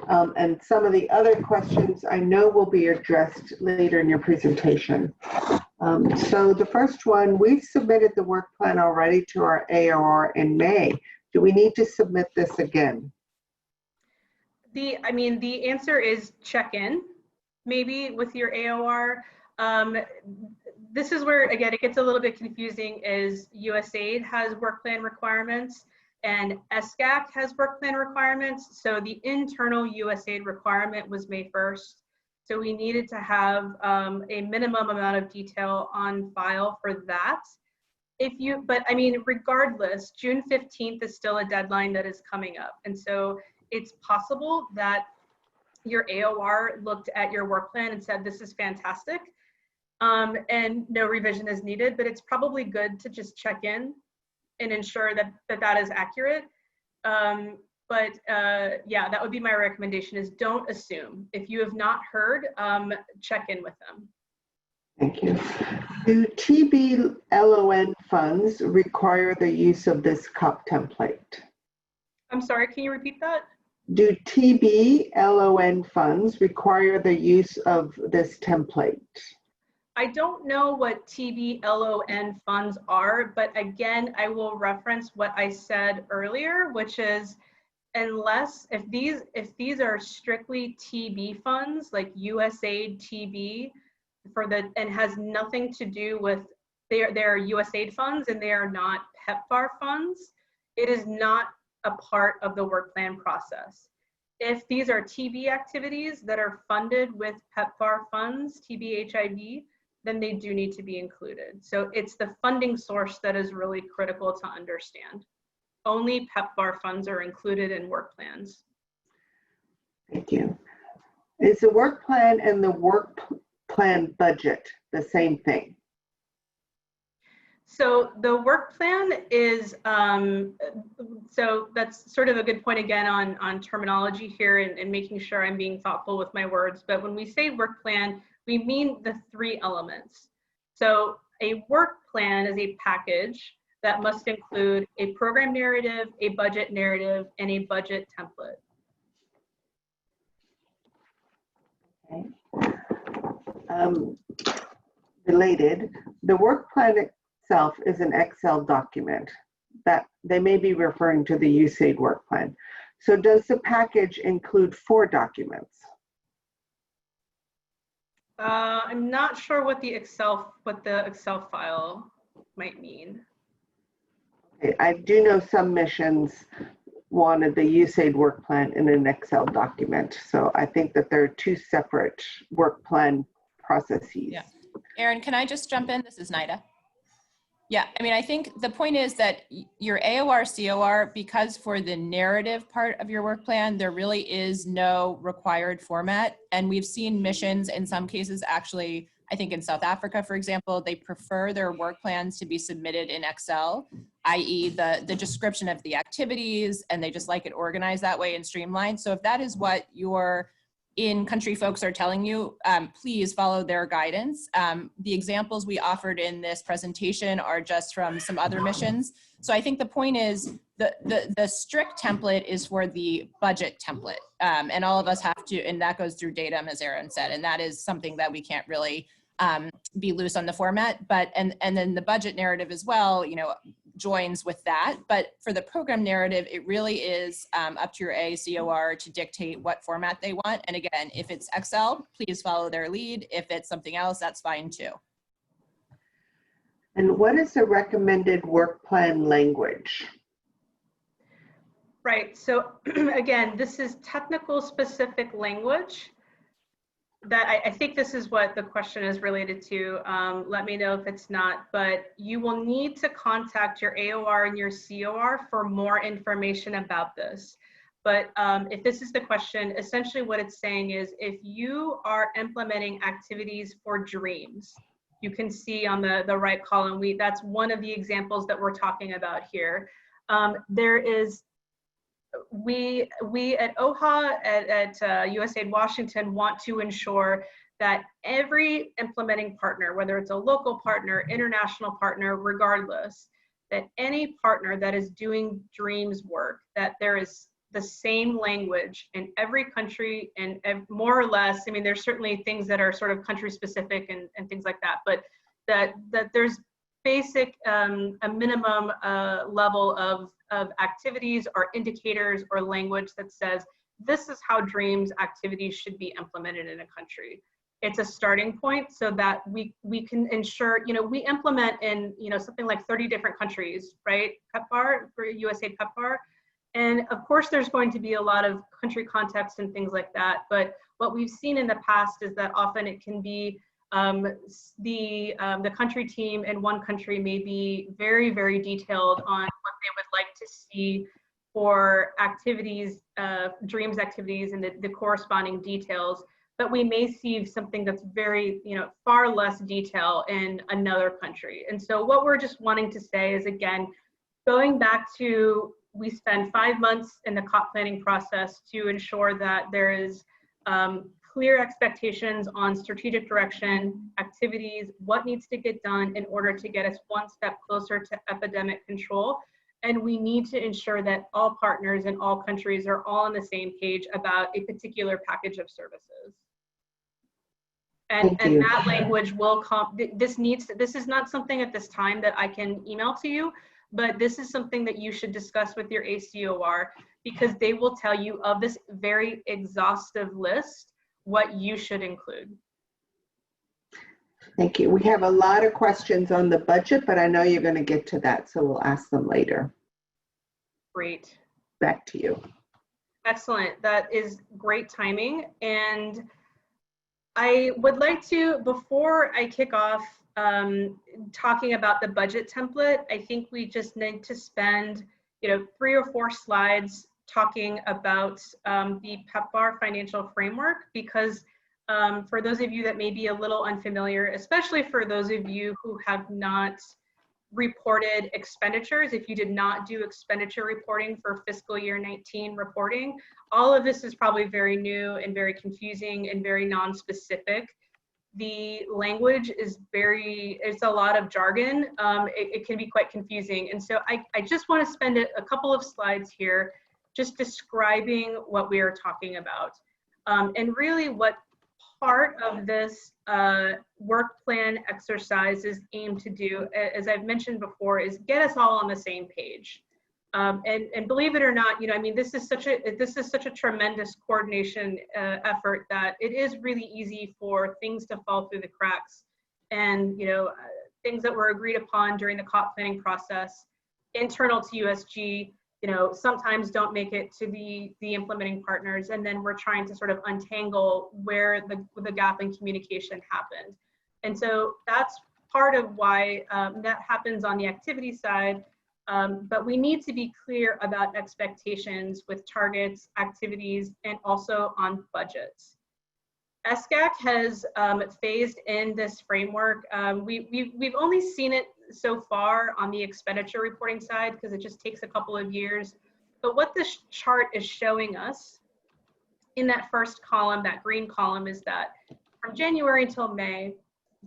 and some of the other questions I know will be addressed later in your presentation. So the first one, we've submitted the work plan already to our AOR in May. Do we need to submit this again? The answer is check in, maybe with your AOR. This is where, again, it gets a little bit confusing is USAID has work plan requirements and SGAC has work plan requirements. So the internal USAID requirement was May 1st. So we needed to have a minimum amount of detail on file for that. Regardless, June 15th is still a deadline that is coming up. And so it's possible that your AOR looked at your work plan and said, this is fantastic. And no revision is needed, but it's probably good to just check in and ensure that that is accurate. Yeah, that would be my recommendation is don't assume. If you have not heard, check in with them. Thank you. Do TBLON funds require the use of this COP template? I'm sorry, can you repeat that? Do TBLON funds require the use of this template? I don't know what TBLON funds are, but again, I will reference what I said earlier, which is unless, if these are strictly TB funds, like USAID TB, and has nothing to do with, they're USAID funds and they are not PEPFAR funds, it is not a part of the work plan process. If these are TB activities that are funded with PEPFAR funds, TB HIV, then they do need to be included. So it's the funding source that is really critical to understand. Only PEPFAR funds are included in work plans. Thank you. Is the work plan and the work plan budget the same thing? So the work plan is, so that's sort of a good point again on terminology here and making sure I'm being thoughtful with my words. But when we say work plan, we mean the three elements. So a work plan is a package that must include a program narrative, a budget narrative, and a budget template. Okay. Related, the work plan itself is an Excel document that they may be referring to the USAID work plan. So does the package include 4 documents? I'm not sure what the Excel file might mean. Okay. I do know some missions wanted the USAID work plan in an Excel document. So I think that there are 2 separate work plan processes. Yeah. Erin, can I just jump in? This is Nida. Yeah, I mean, I think the point is that your AOR, COR, because for the narrative part of your work plan, there really is no required format. And we've seen missions in some cases, actually, I think in South Africa, for example, they prefer their work plans to be submitted in Excel, i.e. the description of the activities, and they just like it organized that way and streamlined. So if that is what your in-country folks are telling you, please follow their guidance. The examples we offered in this presentation are just from some other missions. So I think the point is the strict template is for the budget template. And all of us have to, and that goes through datum, as Erin said, and that is something that we can't really be loose on the format. But, and then the budget narrative as well, you know, joins with that. But for the program narrative, it really is up to your ACOR to dictate what format they want. And again, if it's Excel, please follow their lead. If it's something else, that's fine too. And what is the recommended work plan language? Right, so again, this is technical specific language that I think this is what the question is related to. Let me know if it's not, but you will need to contact your AOR and your COR for more information about this. But if this is the question, essentially what it's saying is if you are implementing activities for dreams, you can see on the right column, that's one of the examples that we're talking about here. There is, we at OHA, at USAID Washington want to ensure that every implementing partner, whether it's a local partner, international partner, regardless, that any partner that is doing dreams work, that there is the same language in every country and more or less, I mean, there's certainly things that are sort of country specific and things like that, but that there's basic, a minimum level of activities or indicators or language that says, this is how dreams activities should be implemented in a country. It's a starting point so that we can ensure, you know, we implement in, you know, something like 30 different countries, right? PEPFAR, for USAID PEPFAR. And of course, there's going to be a lot of country context and things like that. But what we've seen in the past is that often it can be the country team in one country may be very, very detailed on what they would like to see for activities, dreams activities, and the corresponding details. But we may see something that's very, you know, far less detail in another country. And so what we're just wanting to say is, again, going back to, we spend 5 months in the COP planning process to ensure that there is clear expectations on strategic direction, activities, what needs to get done in order to get us one step closer to epidemic control. And we need to ensure that all partners in all countries are all on the same page about a particular package of services. And that language will come, this is not something at this time that I can email to you, but this is something that you should discuss with your ACOR. because they will tell you of this very exhaustive list what you should include. Thank you. We have a lot of questions on the budget, but I know you're going to get to that, so we'll ask them later. Great. Back to you. Excellent. That is great timing. And I would like to, before I kick off talking about the budget template, I think we just need to spend 3 or 4 slides talking about the PEPFAR financial framework, because for those of you that may be a little unfamiliar, especially for those of you who have not reported expenditures, if you did not do expenditure reporting for fiscal year 19 reporting, all of this is probably very new and very confusing and very non-specific. The language is it's a lot of jargon. It can be quite confusing. And so I just want to spend a couple of slides here just describing what we are talking about. And really what part of this work plan exercise is aimed to do, as I've mentioned before, is get us all on the same page. And believe it or not, I mean, this is such a tremendous coordination effort that it is really easy for things to fall through the cracks, and things that were agreed upon during the COP planning process, internal to USG, sometimes don't make it to the implementing partners, and then we're trying to sort of untangle where the gap in communication happened. And so that's part of why that happens on the activity side. But we need to be clear about expectations with targets, activities, and also on budgets. SGAC has phased in this framework. We've only seen it so far on the expenditure reporting side because it just takes a couple of years. But what this chart is showing us in that first column, that green column, is that from January until May,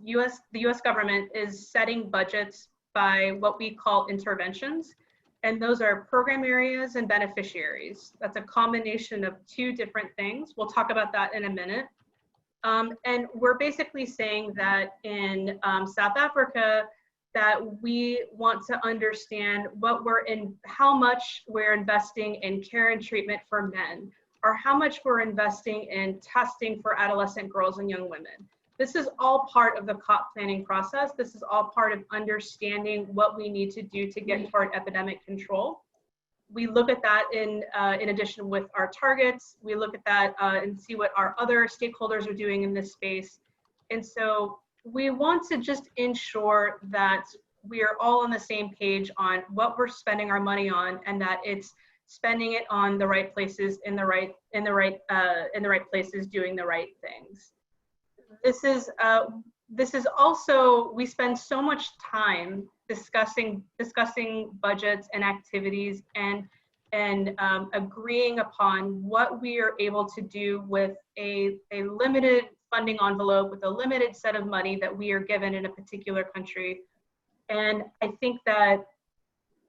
the US government is setting budgets by what we call interventions. And those are program areas and beneficiaries. That's a combination of 2 different things. We'll talk about that in a minute. And we're basically saying that in South Africa, that we want to understand how much we're investing in care and treatment for men, or how much we're investing in testing for adolescent girls and young women. This is all part of the COP planning process. This is all part of understanding what we need to do to get toward epidemic control. We look at that in addition with our targets. We look at that and see what our other stakeholders are doing in this space. And so we want to just ensure that we are all on the same page on what we're spending our money on, and that it's spending it on the right places, in the right places, doing the right things. This is also, we spend so much time discussing budgets and activities and agreeing upon what we are able to do with a limited funding envelope, with a limited set of money that we are given in a particular country. And I think that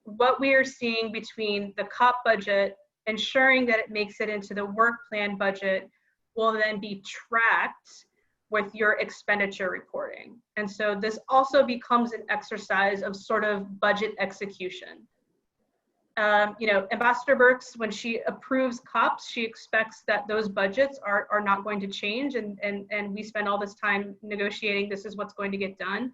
what we are seeing between the COP budget, ensuring that it makes it into the work plan budget, will then be tracked with your expenditure reporting. And so this also becomes an exercise of sort of budget execution. Ambassador Birx, when she approves COPs, she expects that those budgets are not going to change, and we spend all this time negotiating, this is what's going to get done.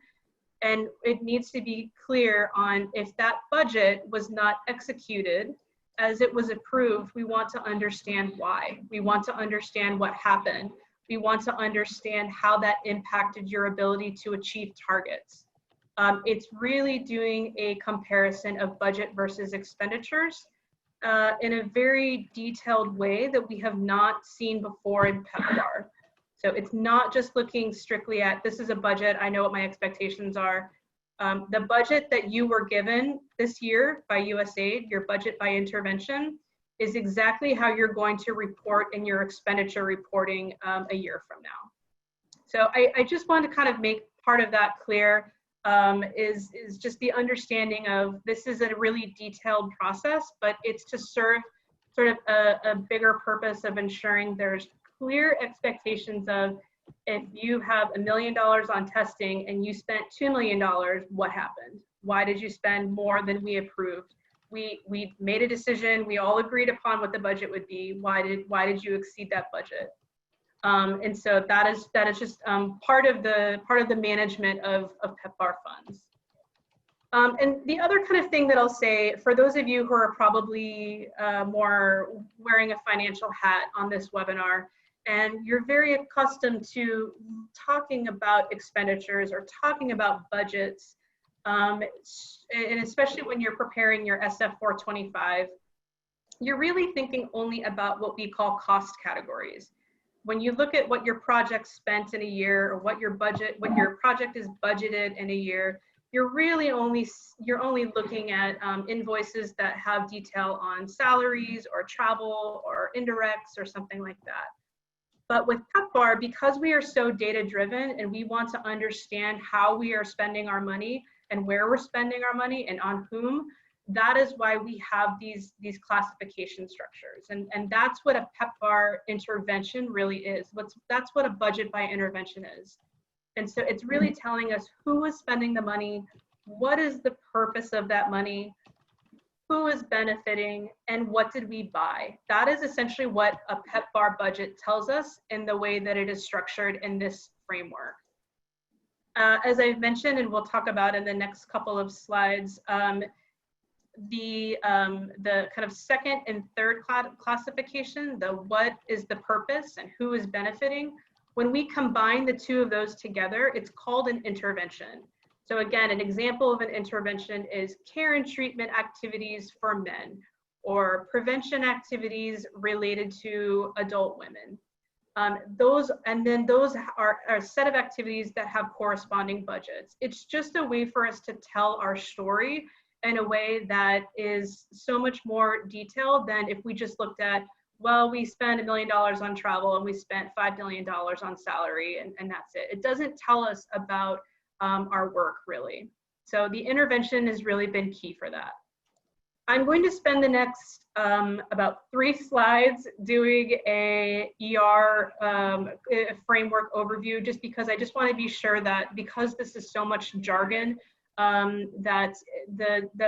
And it needs to be clear on, if that budget was not executed as it was approved, we want to understand why. We want to understand what happened. We want to understand how that impacted your ability to achieve targets. It's really doing a comparison of budget versus expenditures in a very detailed way that we have not seen before in PEPFAR. So it's not just looking strictly at, this is a budget, I know what my expectations are. The budget that you were given this year by USAID, your budget by intervention, is exactly how you're going to report in your expenditure reporting a year from now. So I just wanted to kind of make part of that clear, is just the understanding of, this is a really detailed process, but it's to serve sort of a bigger purpose of ensuring there's clear expectations of, if you have $1 million on testing and you spent $2 million, what happened? Why did you spend more than we approved? we made a decision. We all agreed upon what the budget would be. Why did you exceed that budget? And so that is just part of the management of PEPFAR funds. And the other kind of thing that I'll say, for those of you who are probably more wearing a financial hat on this webinar, and you're very accustomed to talking about expenditures or talking about budgets, and especially when you're preparing your SF 425, you're really thinking only about what we call cost categories. When you look at what your project spent in a year, or what your project is budgeted in a year, you're only looking at invoices that have detail on salaries or travel or indirects or something like that. But with PEPFAR, because we are so data driven and we want to understand how we are spending our money and where we're spending our money and on whom, that is why we have these classification structures. And that's what a PEPFAR intervention really is. That's what a budget by intervention is. And so it's really telling us who is spending the money, what is the purpose of that money, who is benefiting, and what did we buy. That is essentially what a PEPFAR budget tells us in the way that it is structured in this framework. As I've mentioned, and we'll talk about in the next couple of slides, the kind of second and third classification, the what is the purpose and who is benefiting, when we combine the two of those together, it's called an intervention. So again, an example of an intervention is care and treatment activities for men, or prevention activities related to adult women. Those are a set of activities that have corresponding budgets. It's just a way for us to tell our story in a way that is so much more detailed than if we just looked at, well, we spent $1 million on travel and we spent $5 million on salary, and that's it. It doesn't tell us about our work, really. So the intervention has really been key for that. I'm going to spend the next about 3 slides doing a ER framework overview, just because I just want to be sure that, because this is so much jargon, that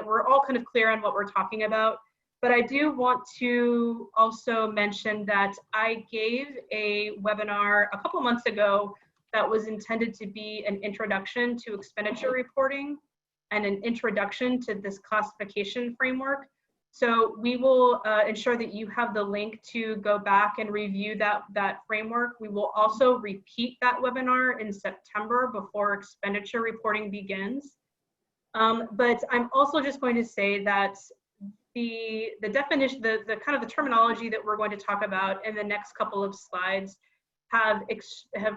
we're all kind of clear on what we're talking about. But I do want to also mention that I gave a webinar a couple months ago that was intended to be an introduction to expenditure reporting and an introduction to this classification framework. So we will ensure that you have the link to go back and review that framework. We will also repeat that webinar in September before expenditure reporting begins. But I'm also just going to say that the definition, the kind of the terminology that we're going to talk about in the next couple of slides have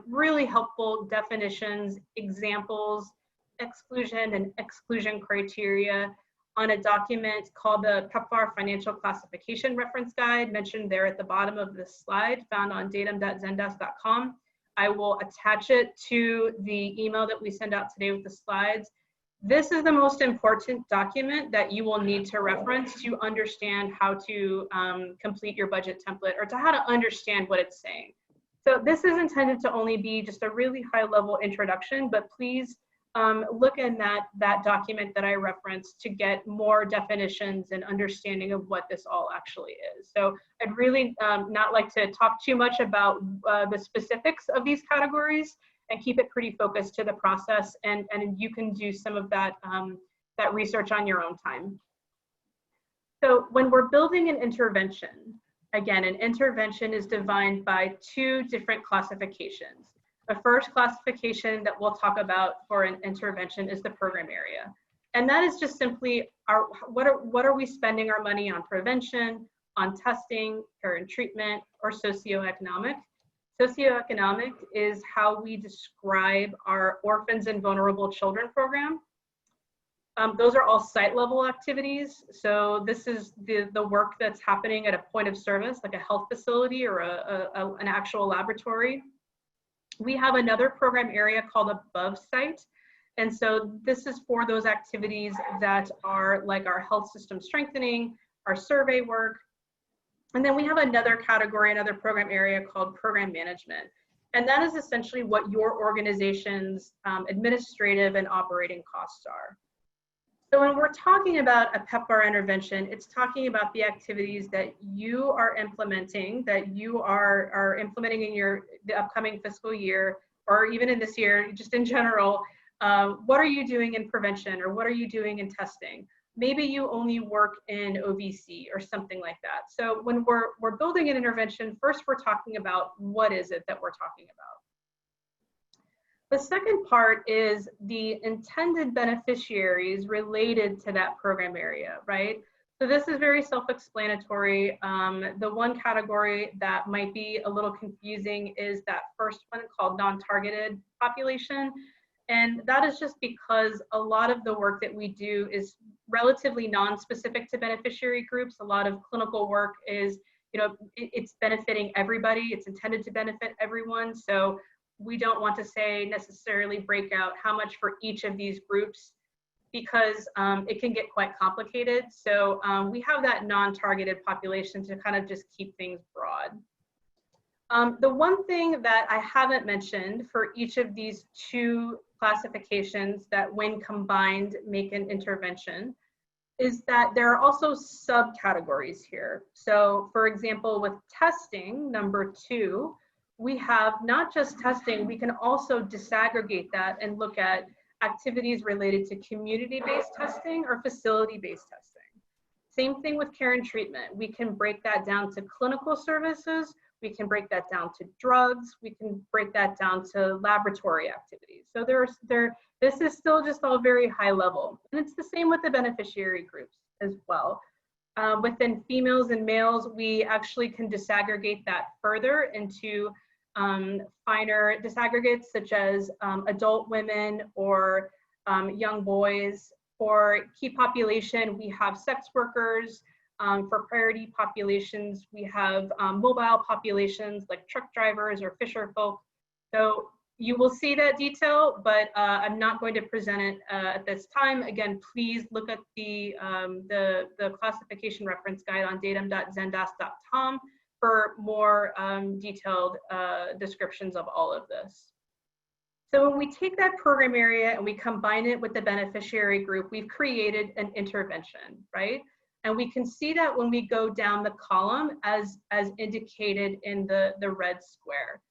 really helpful definitions, examples, exclusion and exclusion criteria on a document called the PEPFAR Financial Classification Reference Guide, mentioned there at the bottom of this slide, found on datum.zendesk.com. I will attach it to the email that we send out today with the slides. This is the most important document that you will need to reference to understand how to complete your budget template, or to how to understand what it's saying. So this is intended to only be just a really high level introduction, but please look in that document that I referenced to get more definitions and understanding of what this all actually is. So I'd really not like to talk too much about the specifics of these categories, and keep it pretty focused to the process, and you can do some of that, that research on your own time. So when we're building an intervention, again, an intervention is defined by 2 different classifications. The first classification that we'll talk about for an intervention is the program area. And that is just simply what are we spending our money on: prevention, on testing, care and treatment, or socioeconomic. Socioeconomic is how we describe our Orphans and Vulnerable Children program. Those are all site level activities. So this is the work that's happening at a point of service, like a health facility or an actual laboratory. We have another program area called above site. And so this is for those activities that are like our health system strengthening, our survey work. And then we have another category, another program area called program management. And that is essentially what your organization's administrative and operating costs are. So when we're talking about a PEPFAR intervention, it's talking about the activities that you are implementing, that you are implementing in the upcoming fiscal year, or even in this year, just in general. What are you doing in prevention, or what are you doing in testing? Maybe you only work in OVC or something like that. So when we're building an intervention, first we're talking about what is it that we're talking about. The second part is the intended beneficiaries related to that program area, right? So this is very self-explanatory. The one category that might be a little confusing is that first one called non-targeted population. And that is just because a lot of the work that we do is relatively non-specific to beneficiary groups. A lot of clinical work is, it's benefiting everybody. It's intended to benefit everyone. So we don't want to say necessarily break out how much for each of these groups, because it can get quite complicated. So we have that non-targeted population to kind of just keep things broad. The one thing that I haven't mentioned for each of these two classifications that when combined make an intervention is that there are also subcategories here. So for example, with testing, number 2, we have not just testing, we can also disaggregate that and look at activities related to community-based testing or facility-based testing. Same thing with care and treatment. We can break that down to clinical services, we can break that down to drugs, we can break that down to laboratory activities. So this is still just all very high level. And it's the same with the beneficiary groups as well. Within females and males, we actually can disaggregate that further into finer disaggregates such as adult women or young boys. For key population, we have sex workers. For priority populations, we have mobile populations like truck drivers or fisher folk. So you will see that detail, but I'm not going to present it at this time. Again, please look at the classification reference guide on datum.zendas.com for more detailed descriptions of all of this. So when we take that program area and we combine it with the beneficiary group, we've created an intervention, right? And we can see that when we go down the column as indicated in the red square.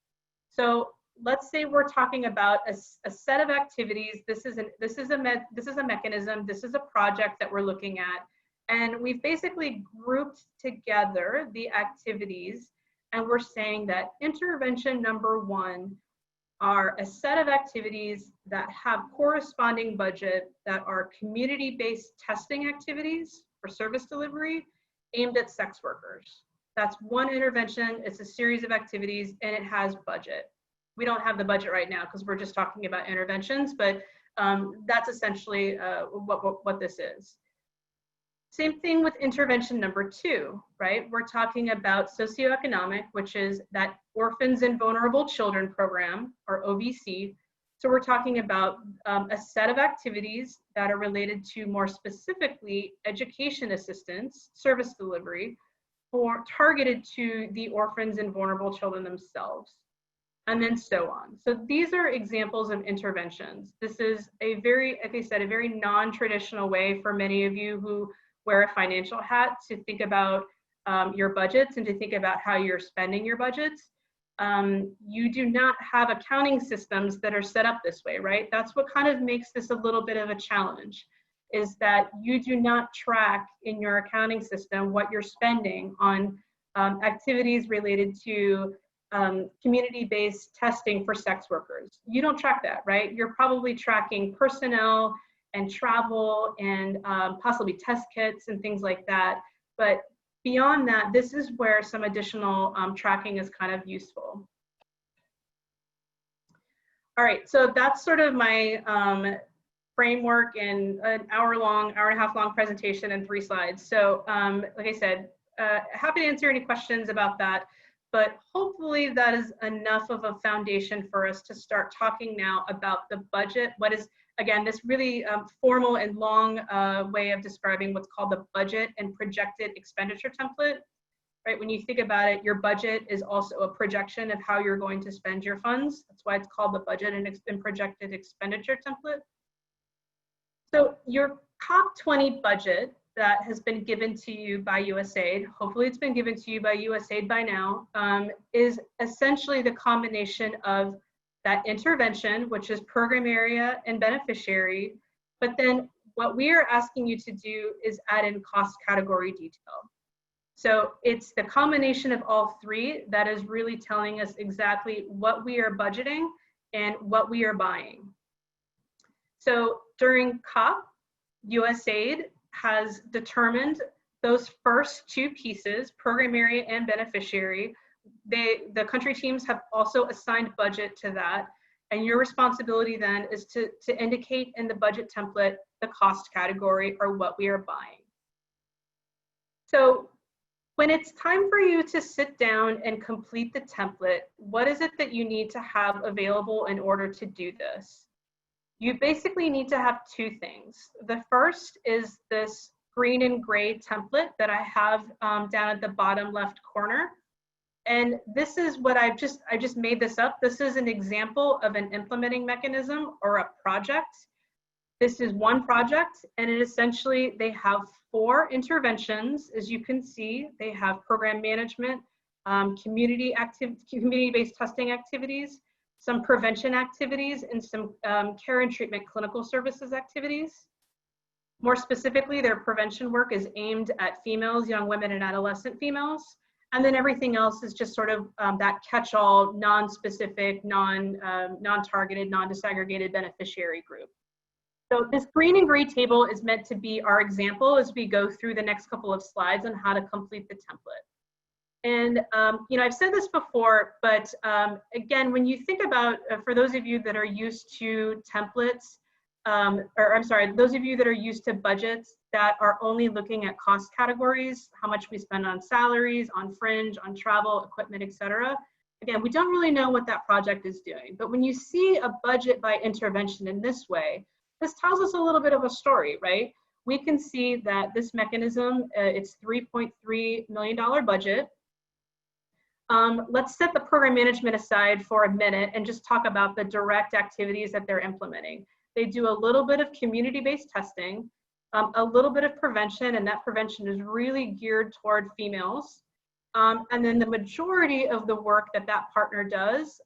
So let's say we're talking about a set of activities. This is a mechanism, this is a project that we're looking at. And we've basically grouped together the activities, and we're saying that intervention number 1 are a set of activities that have corresponding budget that are community-based testing activities for service delivery aimed at sex workers. That's one intervention, it's a series of activities, and it has budget. We don't have the budget right now because we're just talking about interventions, but that's essentially what this is. Same thing with intervention number 2, right? We're talking about socioeconomic, which is that Orphans and Vulnerable Children program, or OVC. So we're talking about a set of activities that are related to more specifically education assistance, service delivery, targeted to the orphans and vulnerable children themselves, and then so on. So these are examples of interventions. This is a very, like I said, a very non-traditional way for many of you who wear a financial hat to think about your budgets and to think about how you're spending your budgets. You do not have accounting systems that are set up this way, right? That's what kind of makes this a little bit of a challenge, is that you do not track in your accounting system what you're spending on activities related to community-based testing for sex workers. You don't track that, right? You're probably tracking personnel and travel and possibly test kits and things like that. But beyond that, this is where some additional tracking is kind of useful. All right, so that's sort of my framework in an hour and a half long presentation and 3 slides. So like I said, happy to answer any questions about that, but hopefully that is enough of a foundation for us to start talking now about the budget. What is, again, this really formal and long way of describing what's called the budget and projected expenditure template, right? When you think about it, your budget is also a projection of how you're going to spend your funds. That's why it's called the budget and projected expenditure template. So you're COP20 budget that has been given to you by USAID, hopefully it's been given to you by USAID by now, is essentially the combination of that intervention, which is program area and beneficiary, but then what we are asking you to do is add in cost category detail. So it's the combination of all three that is really telling us exactly what we are budgeting and what we are buying. So during COP, USAID has determined those first two pieces, program area and beneficiary. The country teams have also assigned budget to that. And your responsibility then is to indicate in the budget template the cost category or what we are buying. So when it's time for you to sit down and complete the template, what is it that you need to have available in order to do this? You basically need to have two things. The first is this green and gray template that I have down at the bottom left corner. And this is what I just made this up. This is an example of an implementing mechanism or a project. This is one project, and it essentially, they have 4 interventions. As you can see, they have program management, community-based testing activities, some prevention activities, and some care and treatment clinical services activities. More specifically, their prevention work is aimed at females, young women, and adolescent females. And then everything else is just sort of that catch-all, non-specific, non-targeted, non-disaggregated beneficiary group. So this green and gray table is meant to be our example as we go through the next couple of slides on how to complete the template. And I've said this before, but again, when you think about, for those of you that are used to templates, those of you that are used to budgets that are only looking at cost categories, how much we spend on salaries, on fringe, on travel, equipment, etc. Again, we don't really know what that project is doing. But when you see a budget by intervention in this way, this tells us a little bit of a story, right? We can see that this mechanism, it's $3.3 million budget. Let's set the program management aside for a minute and just talk about the direct activities that they're implementing. They do a little bit of community-based testing, a little bit of prevention, and that prevention is really geared toward females. And then the majority of the work that that partner does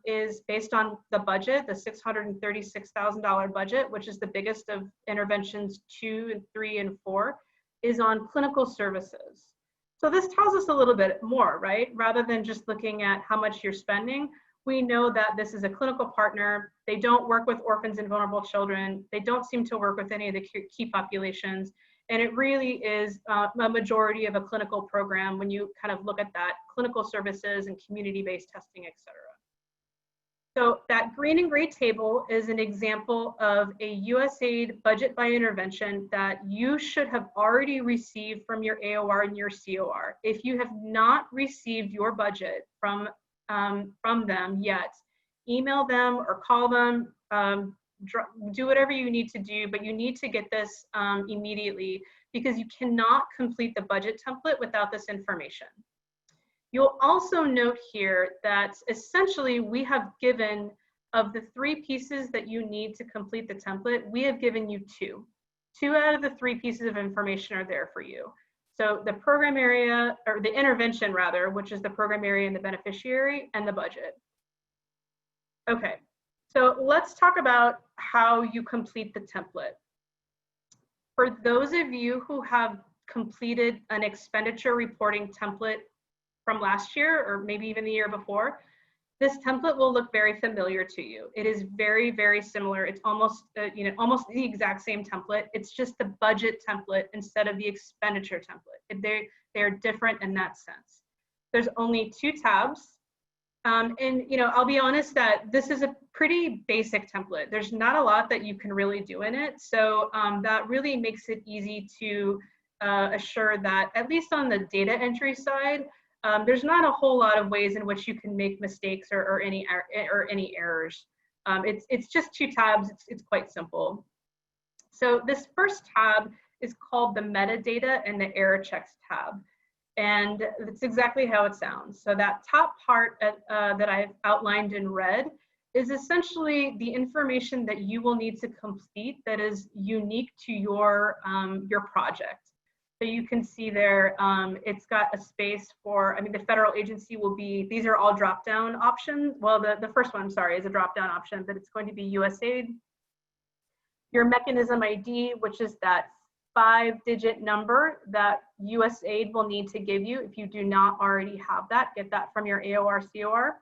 is based on the budget, the $636,000 budget, which is the biggest of interventions 2 and 3 and 4, is on clinical services. So this tells us a little bit more, right? Rather than just looking at how much you're spending, we know that this is a clinical partner. They don't work with orphans and vulnerable children. They don't seem to work with any of the key populations. And it really is a majority of a clinical program when you kind of look at that, clinical services and community-based testing, et cetera. So that green and gray table is an example of a USAID budget by intervention that you should have already received from your AOR and your COR. If you have not received your budget from them yet, email them or call them, do whatever you need to do, but you need to get this immediately because you cannot complete the budget template without this information. You'll also note here that essentially we have given, of the 3 pieces that you need to complete the template, we have given you 2. 2 out of the 3 pieces of information are there for you. So the program area, or the intervention rather, which is the program area and the beneficiary, and the budget. Okay, so let's talk about how you complete the template. For those of you who have completed an expenditure reporting template from last year, or maybe even the year before, this template will look very familiar to you. It is very, very similar. It's almost, almost the exact same template. It's just the budget template instead of the expenditure template. They're different in that sense. There's only 2 tabs. And I'll be honest that this is a pretty basic template. There's not a lot that you can really do in it. So that really makes it easy to assure that, at least on the data entry side, there's not a whole lot of ways in which you can make mistakes or any errors. It's just 2 tabs. It's quite simple. So this first tab is called the metadata and the error checks tab. And it's exactly how it sounds. So that top part that I've outlined in red is essentially the information that you will need to complete that is unique to your project. So you can see there, it's got a space for, I mean, the federal agency will be, these are all drop-down options. Well, the first one, sorry, is a drop-down option, but it's going to be USAID. Your mechanism ID, which is that 5-digit number that USAID will need to give you. If you do not already have that, get that from your AOR COR.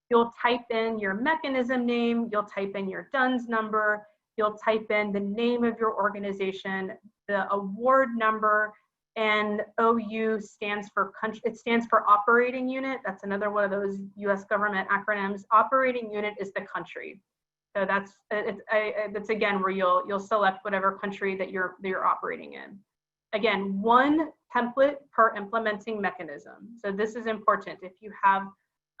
You'll type in your mechanism name, you'll type in your DUNS number, you'll type in the name of your organization, the award number, and OU stands for country, it stands for operating unit. That's another one of those US government acronyms. Operating unit is the country. So that's again where you'll select whatever country that you're operating in. Again, one template per implementing mechanism. So this is important. If you have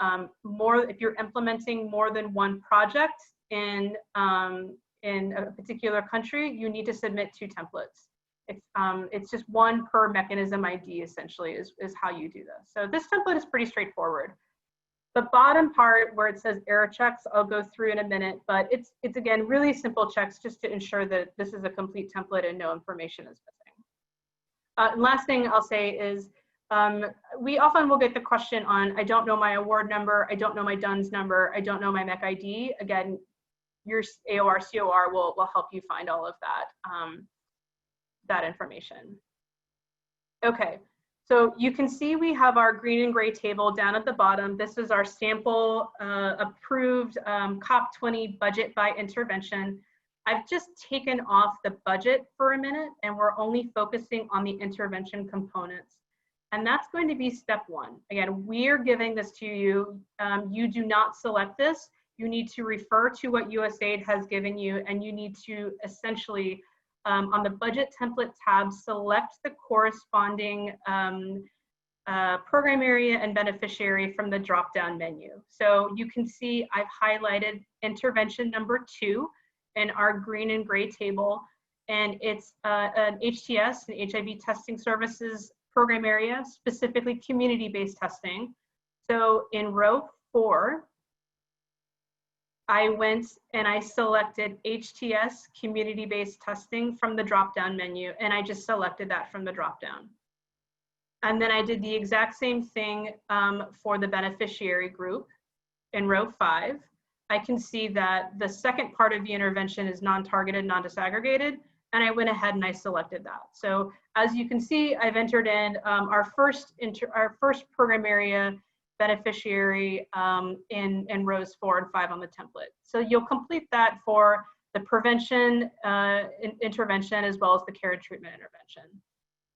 if you're implementing more than one project in a particular country, you need to submit 2 templates. It's just one per mechanism ID essentially is how you do this. So this template is pretty straightforward. The bottom part where it says error checks, I'll go through in a minute, but it's again really simple checks just to ensure that this is a complete template and no information is missing. And last thing I'll say is we often will get the question on, I don't know my award number, I don't know my DUNS number, I don't know my MEC ID. Again, your AOR COR will help you find all of that, that information. Okay, so you can see we have our green and gray table down at the bottom. This is our sample approved COP20 budget by intervention. I've just taken off the budget for a minute and we're only focusing on the intervention components. And that's going to be step 1. Again, we're giving this to you. You do not select this. You need to refer to what USAID has given you, and you need to essentially, on the budget template tab, select the corresponding program area and beneficiary from the drop-down menu. So you can see I've highlighted intervention number 2 in our green and gray table, and it's an HTS, an HIV testing services program area, specifically community-based testing. So in row 4, I went and I selected HTS community-based testing from the drop-down menu, and I just selected that from the drop-down. And then I did the exact same thing for the beneficiary group in row 5. I can see that the second part of the intervention is non-targeted, non-disaggregated, and I went ahead and I selected that. So as you can see, I've entered in our first program area beneficiary in rows 4 and 5 on the template. So you'll complete that for the prevention intervention as well as the care and treatment intervention.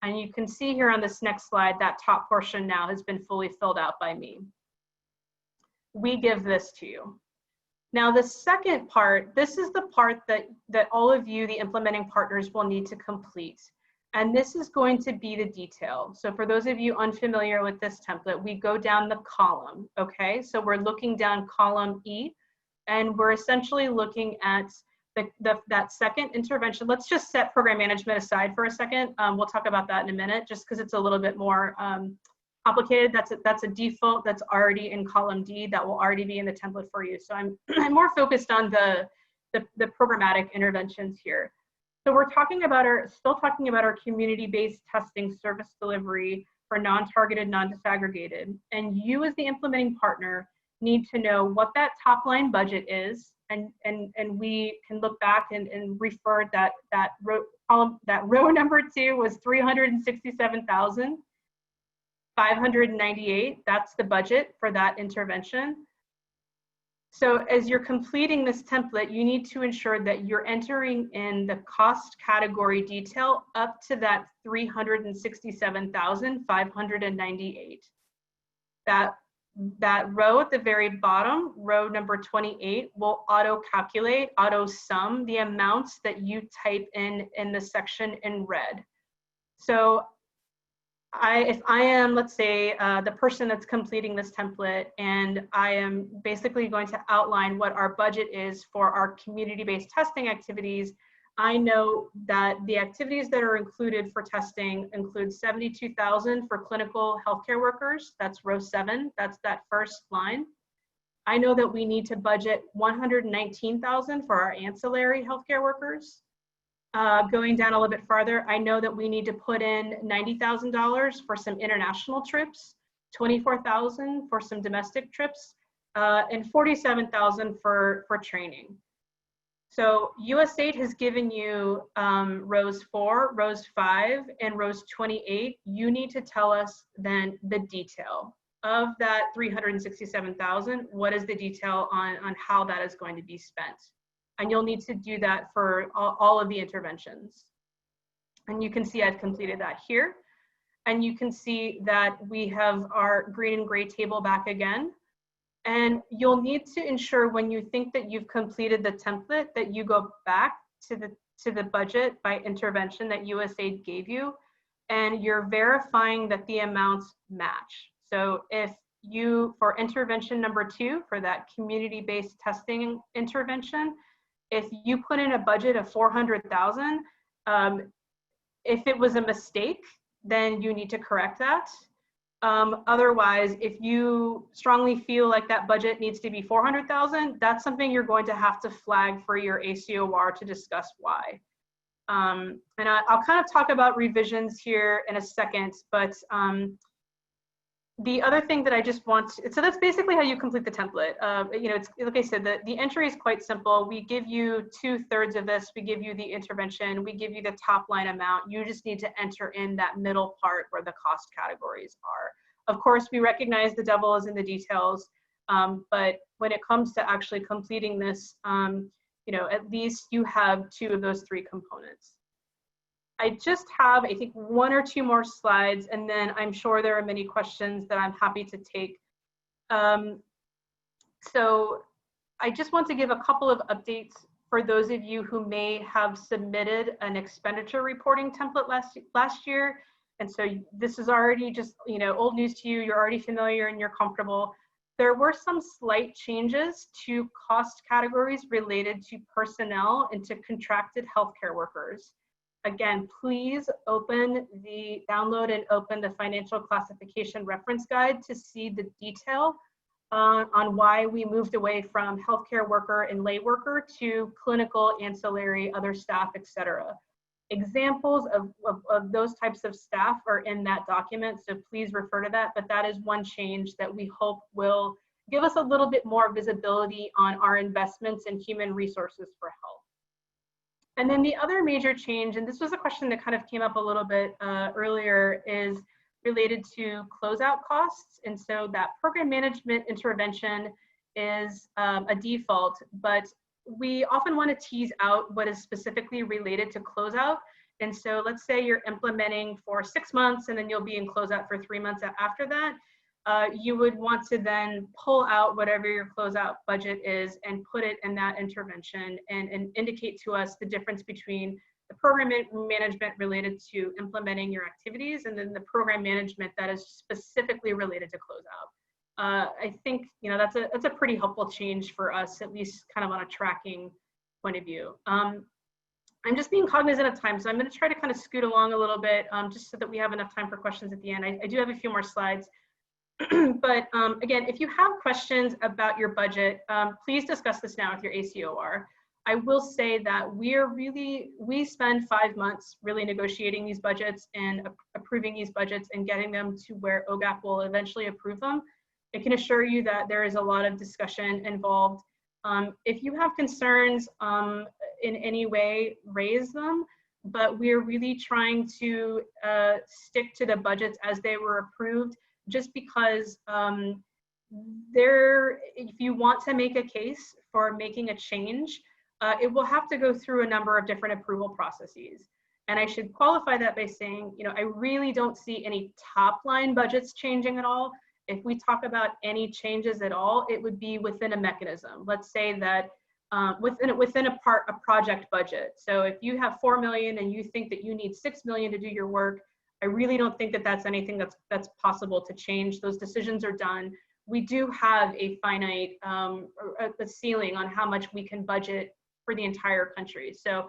And you can see here on this next slide, that top portion now has been fully filled out by me. We give this to you. Now the second part, this is the part that all of you, the implementing partners, will need to complete. And this is going to be the detail. So for those of you unfamiliar with this template, we go down the column, okay? So we're looking down column E, and we're essentially looking at that second intervention. Let's just set program management aside for a second. We'll talk about that in a minute, just because it's a little bit more complicated. That's a default that's already in column D that will already be in the template for you. So I'm more focused on the programmatic interventions here. So we're still talking about our community-based testing service delivery for non-targeted, non-disaggregated. And you as the implementing partner need to know what that top line budget is. And we can look back and refer that row number 2 was 367,598. That's the budget for that intervention. So as you're completing this template, you need to ensure that you're entering in the cost category detail up to that 367,598. That row at the very bottom, row number 28, will auto-calculate, auto-sum the amounts that you type in the section in red. So if I am, let's say, the person that's completing this template, and I am basically going to outline what our budget is for our community-based testing activities, I know that the activities that are included for testing include 72,000 for clinical healthcare workers. That's row 7. That's that first line. I know that we need to budget $119,000 for our ancillary healthcare workers. Going down a little bit farther, I know that we need to put in $90,000 for some international trips, $24,000 for some domestic trips, and $47,000 for training. So USAID has given you rows 4, rows 5, and rows 28. You need to tell us then the detail of that $367,000. What is the detail on how that is going to be spent? And you'll need to do that for all of the interventions. And you can see I've completed that here. And you can see that we have our green and gray table back again. And you'll need to ensure when you think that you've completed the template that you go back to the budget by intervention that USAID gave you, and you're verifying that the amounts match. So if you, for intervention number 2, for that community-based testing intervention, if you put in a budget of $400,000, if it was a mistake, then you need to correct that. Otherwise, if you strongly feel like that budget needs to be $400,000, that's something you're going to have to flag for your ACOR to discuss why. And I'll kind of talk about revisions here in a second, but the other thing that I just want to, so that's basically how you complete the template. You know, it's like I said, the entry is quite simple. We give you 2/3 of this. We give you the intervention. We give you the top line amount. You just need to enter in that middle part where the cost categories are. Of course, we recognize the devil is in the details, but when it comes to actually completing this, you know, at least you have 2 of those 3 components. I just have, I think, 1 or 2 more slides, and then I'm sure there are many questions that I'm happy to take. So I just want to give a couple of updates for those of you who may have submitted an expenditure reporting template last year. And so this is already just, you know, old news to you. You're already familiar and you're comfortable. There were some slight changes to cost categories related to personnel and to contracted healthcare workers. Again, please download and open the financial classification reference guide to see the detail on why we moved away from healthcare worker and lay worker to clinical, ancillary, other staff, etc. Examples of those types of staff are in that document, so please refer to that, but that is one change that we hope will give us a little bit more visibility on our investments in human resources for health. And then the other major change, and this was a question that kind of came up a little bit earlier, is related to closeout costs. And so that program management intervention is a default, but we often want to tease out what is specifically related to closeout. And so let's say you're implementing for 6 months and then you'll be in closeout for 3 months after that. You would want to then pull out whatever your closeout budget is and put it in that intervention and indicate to us the difference between the program management related to implementing your activities and then the program management that is specifically related to closeout. I think, you know, that's a pretty helpful change for us, at least kind of on a tracking point of view. I'm just being cognizant of time, so I'm going to try to kind of scoot along a little bit just so that we have enough time for questions at the end. I do have a few more slides. But again, if you have questions about your budget, please discuss this now with your ACOR. I will say that we spend 5 months really negotiating these budgets and approving these budgets and getting them to where OGAC will eventually approve them. I can assure you that there is a lot of discussion involved. If you have concerns in any way, raise them, but we're really trying to stick to the budgets as they were approved, just because if you want to make a case for making a change, it will have to go through a number of different approval processes. And I should qualify that by saying, you know, I really don't see any top line budgets changing at all. If we talk about any changes at all, it would be within a mechanism. Let's say that within a project budget. So if you have 4 million and you think that you need 6 million to do your work, I really don't think that that's anything that's possible to change. Those decisions are done. We do have a finite a ceiling on how much we can budget for the entire country. So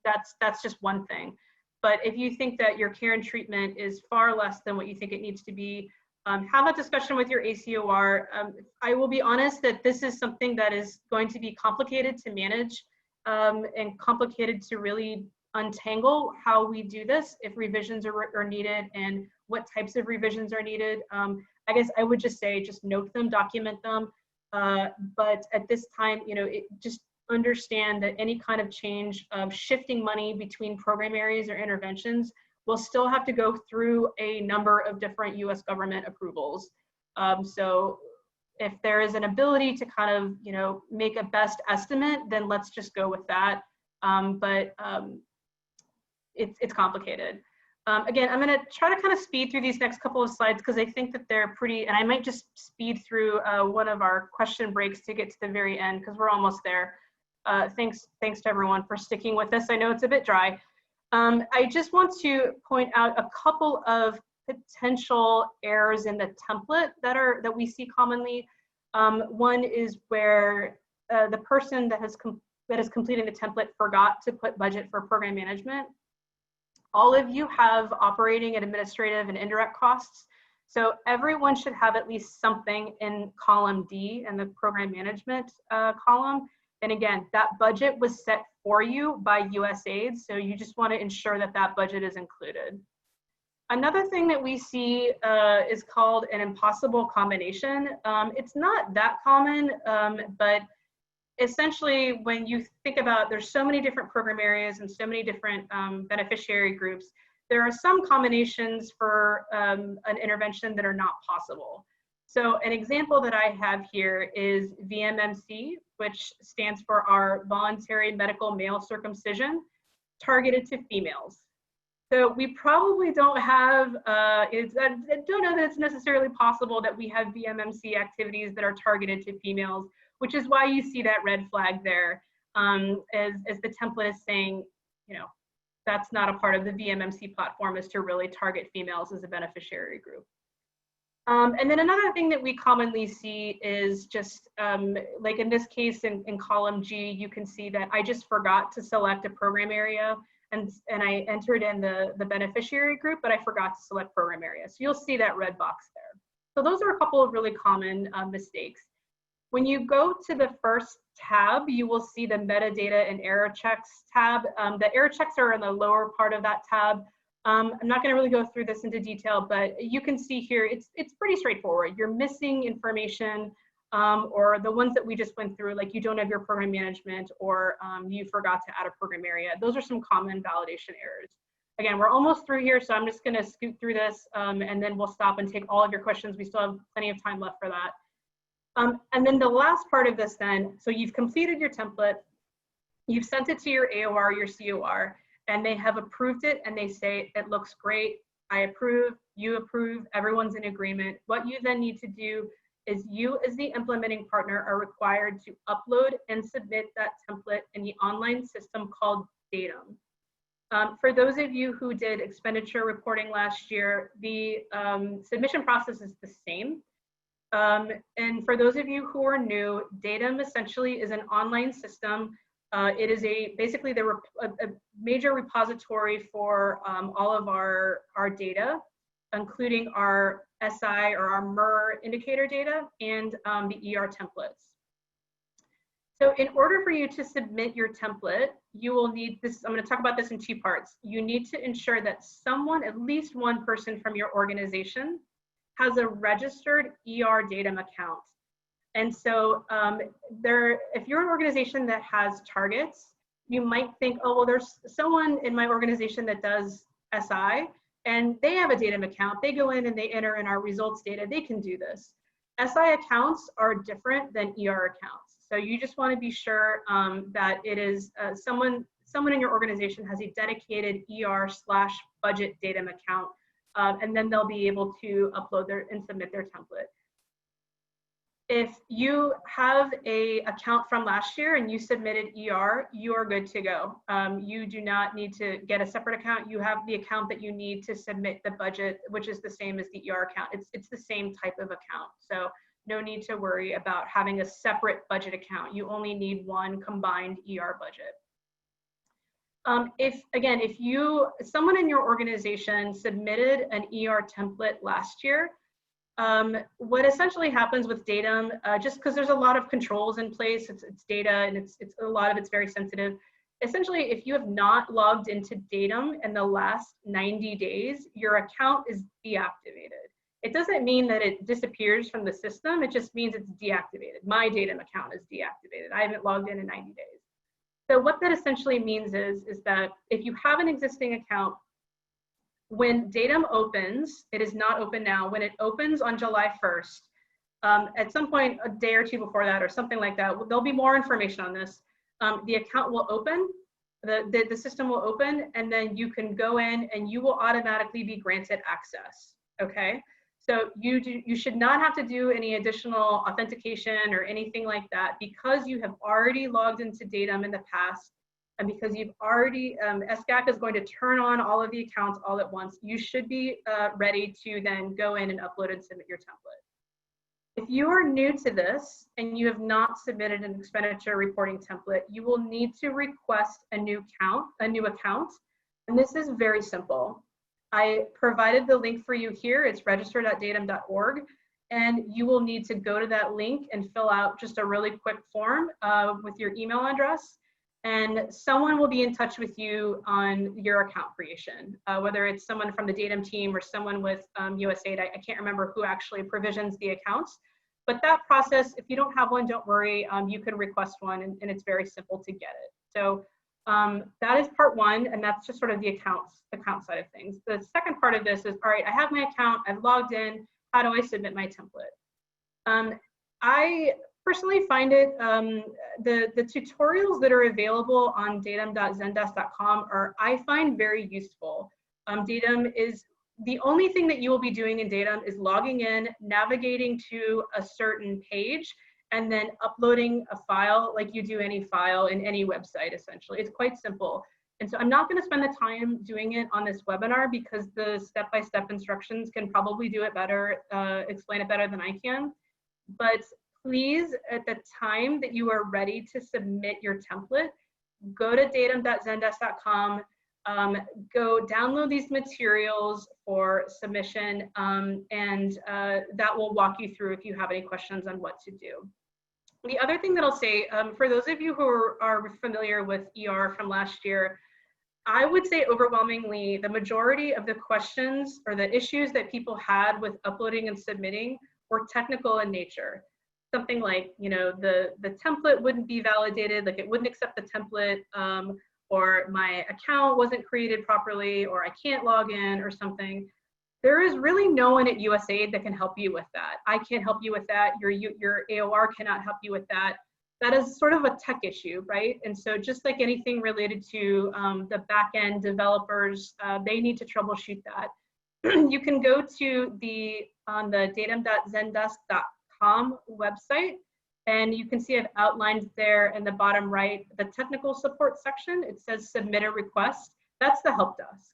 that's just one thing. But if you think that your care and treatment is far less than what you think it needs to be, have that discussion with your ACOR. I will be honest that this is something that is going to be complicated to manage and complicated to really untangle how we do this, if revisions are needed and what types of revisions are needed. I guess I would just say, just note them, document them. But at this time, just understand that any kind of change of shifting money between program areas or interventions will still have to go through a number of different US government approvals. So if there is an ability to kind of, make a best estimate, then let's just go with that. But it's complicated. Again, I'm going to try to kind of speed through these next couple of slides because I think that they're pretty, and I might just speed through one of our question breaks to get to the very end because we're almost there. Thanks to everyone for sticking with us. I know it's a bit dry. I just want to point out a couple of potential errors in the template that we see commonly. One is where the person that is completing the template forgot to put budget for program management. All of you have operating and administrative and indirect costs. So everyone should have at least something in column D in the program management column. And again, that budget was set for you by USAID. So you just want to ensure that that budget is included. Another thing that we see is called an impossible combination. It's not that common, but essentially when you think about, there's so many different program areas and so many different beneficiary groups, there are some combinations for an intervention that are not possible. So an example that I have here is VMMC, which stands for our voluntary medical male circumcision targeted to females. So we probably don't have, I don't know that it's necessarily possible that we have VMMC activities that are targeted to females, which is why you see that red flag there, as the template is saying, that's not a part of the VMMC platform, is to really target females as a beneficiary group. And then another thing that we commonly see is just, like in this case in column G, you can see that I just forgot to select a program area and I entered in the beneficiary group, but I forgot to select program area. So you'll see that red box there. So those are a couple of really common mistakes. When you go to the first tab, you will see the metadata and error checks tab. The error checks are in the lower part of that tab. I'm not going to really go through this into detail, but you can see here, it's pretty straightforward. You're missing information, or the ones that we just went through, like you don't have your program management, or you forgot to add a program area. Those are some common validation errors. Again, we're almost through here, so I'm just going to scoot through this, and then we'll stop and take all of your questions. We still have plenty of time left for that. And then the last part of this then, so you've completed your template, you've sent it to your AOR, your COR, and they have approved it and they say, it looks great, I approve, you approve, everyone's in agreement. What you then need to do is you as the implementing partner are required to upload and submit that template in the online system called Datum. For those of you who did expenditure reporting last year, the submission process is the same. And for those of you who are new, Datum essentially is an online system. It is basically a major repository for all of our data, including our SI or our MER indicator data and the ER templates. So in order for you to submit your template, you will need this. I'm going to talk about this in two parts. You need to ensure that someone, at least one person from your organization, has a registered ER Datum account. And so if you're an organization that has targets, you might think, oh, well, there's someone in my organization that does SI and they have a Datum account. They go in and they enter in our results data. They can do this. SI accounts are different than ER accounts. So you just want to be sure that it is someone in your organization has a dedicated ER/budget Datum account, and then they'll be able to upload and submit their template. If you have a account from last year and you submitted ER, you are good to go. You do not need to get a separate account. You have the account that you need to submit the budget, which is the same as the ER account. It's the same type of account. So no need to worry about having a separate budget account. You only need one combined ER budget. If someone in your organization submitted an ER template last year, what essentially happens with Datum, just because there's a lot of controls in place, it's data and it's a lot of it's very sensitive. Essentially, if you have not logged into Datum in the last 90 days, your account is deactivated. It doesn't mean that it disappears from the system, it just means it's deactivated. My Datum account is deactivated. I haven't logged in 90 days. So what that essentially means is that if you have an existing account, when Datum opens, it is not open now, when it opens on July 1st, at some point a day or two before that or something like that, there'll be more information on this. The account will open, the system will open, and then you can go in and you will automatically be granted access, okay? So you should not have to do any additional authentication or anything like that because you have already logged into Datum in the past and because you've already, SGAC is going to turn on all of the accounts all at once. You should be ready to then go in and upload and submit your template. If you are new to this and you have not submitted an expenditure reporting template, you will need to request a new account, and this is very simple. I provided the link for you here. It's register.datum.org, and you will need to go to that link and fill out just a really quick form with your email address, and someone will be in touch with you on your account creation, whether it's someone from the Datum team or someone with USAID. I can't remember who actually provisions the accounts, but that process, if you don't have one, don't worry, you can request one, and it's very simple to get it. So that is part one, and that's just sort of the account side of things. The second part of this is, all right, I have my account, I've logged in, how do I submit my template? I personally find it, the tutorials that are available on datum.zendesk.com I find very useful. Datum is, the only thing that you will be doing in Datum is logging in, navigating to a certain page, and then uploading a file like you do any file in any website, essentially. It's quite simple. And so I'm not gonna spend the time doing it on this webinar because the step-by-step instructions can probably do it better, explain it better than I can. But please, at the time that you are ready to submit your template, go to datum.zendesk.com, go download these materials for submission, and that will walk you through if you have any questions on what to do. The other thing that I'll say, for those of you who are familiar with ER from last year, I would say overwhelmingly the majority of the questions or the issues that people had with uploading and submitting were technical in nature. Something like, you know, the template wouldn't be validated, like it wouldn't accept the template, or my account wasn't created properly, or I can't log in or something. There is really no one at USAID that can help you with that. I can't help you with that. Your AOR cannot help you with that. That is sort of a tech issue, right? And so just like anything related to the back-end developers, they need to troubleshoot that. You can go to on the datum.zendesk.com website, and you can see I've outlined there in the bottom right, the technical support section. It says submit a request. That's the help desk.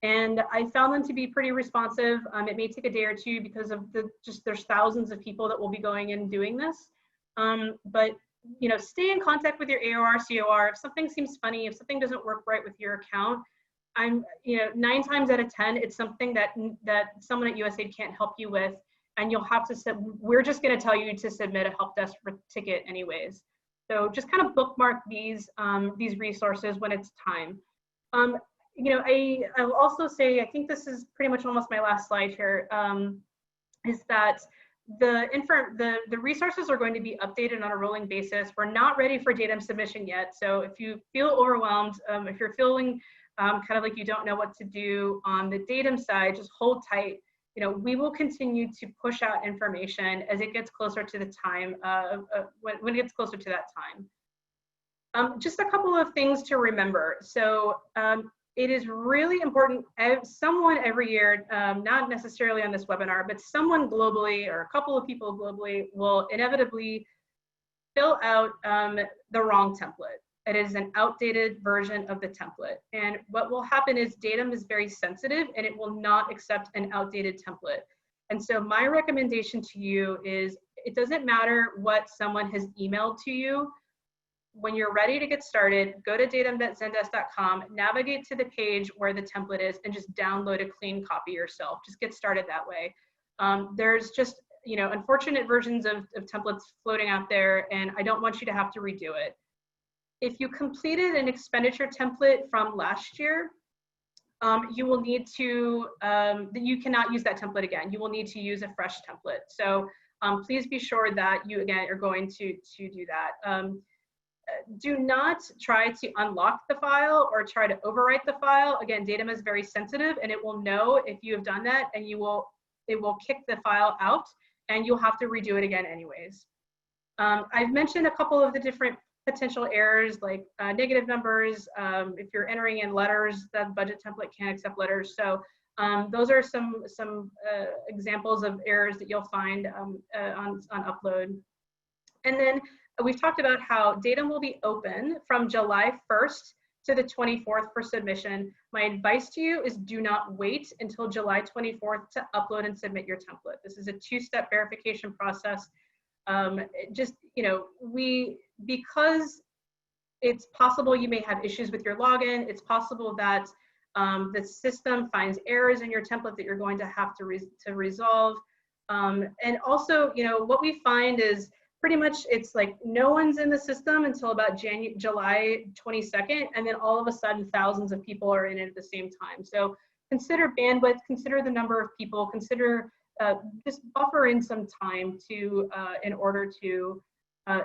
And I found them to be pretty responsive. It may take a day or two because of there's thousands of people that will be going in and doing this. But you know, stay in contact with your AOR, COR. If something seems funny, if something doesn't work right with your account, 9 times out of 10, it's something that someone at USAID can't help you with, and you'll have to. We're just going to tell you to submit a help desk ticket anyways. So just kind of bookmark these resources when it's time. I'll also say, I think this is pretty much almost my last slide here, is that the resources are going to be updated on a rolling basis. We're not ready for Datum submission yet. So if you feel overwhelmed, if you're feeling kind of like you don't know what to do on the Datum side, just hold tight. You know, we will continue to push out information as it gets closer to the time, when it gets closer to that time. Just a couple of things to remember. So it is really important, someone every year, not necessarily on this webinar, but someone globally or a couple of people globally will inevitably fill out the wrong template. It is an outdated version of the template. And what will happen is Datum is very sensitive and it will not accept an outdated template. And so my recommendation to you is, it doesn't matter what someone has emailed to you. When you're ready to get started, go to datum.zendesk.com, navigate to the page where the template is, and just download a clean copy yourself. Just get started that way. There's just, unfortunate versions of templates floating out there, and I don't want you to have to redo it. If you completed an expenditure template from last year, you will need to, you cannot use that template again. You will need to use a fresh template. So please be sure that you, again, are going to do that. Do not try to unlock the file or try to overwrite the file. Again, datum is very sensitive, and it will know if you have done that, and it will kick the file out, and you'll have to redo it again anyways. I've mentioned a couple of the different potential errors, like negative numbers. If you're entering in letters, that budget template can't accept letters. So those are some examples of errors that you'll find on upload. And then we've talked about how datum will be open from July 1st to the 24th for submission. My advice to you is do not wait until July 24th to upload and submit your template. This is a two-step verification process. Just, because it's possible you may have issues with your login, it's possible that the system finds errors in your template that you're going to have to resolve. And also, what we find is pretty much it's like no one's in the system until about July 22nd, and then all of a sudden thousands of people are in it at the same time. So consider bandwidth, consider the number of people, consider just buffer in some time to in order to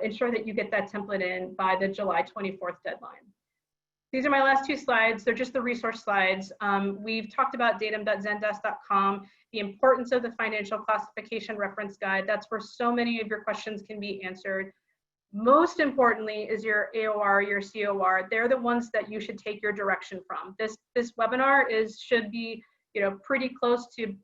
ensure that you get that template in by the July 24th deadline. These are my last two slides. They're just the resource slides. We've talked about datum.zendesk.com, the importance of the financial classification reference guide. That's where so many of your questions can be answered. Most importantly is your AOR, your COR. They're the ones that you should take your direction from. This webinar should be pretty close to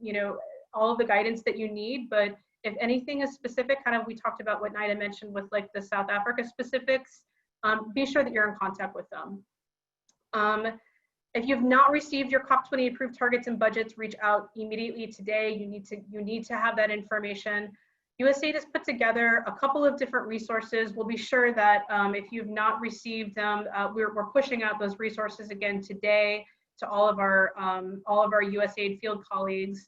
all of the guidance that you need, but if anything is specific, kind of we talked about what Nida mentioned with like the South Africa specifics, be sure that you're in contact with them. If you've not received your COP20 approved targets and budgets, reach out immediately today. You need to have that information. USAID has put together a couple of different resources. We'll be sure that if you've not received them, we're pushing out those resources again today to all of our USAID field colleagues.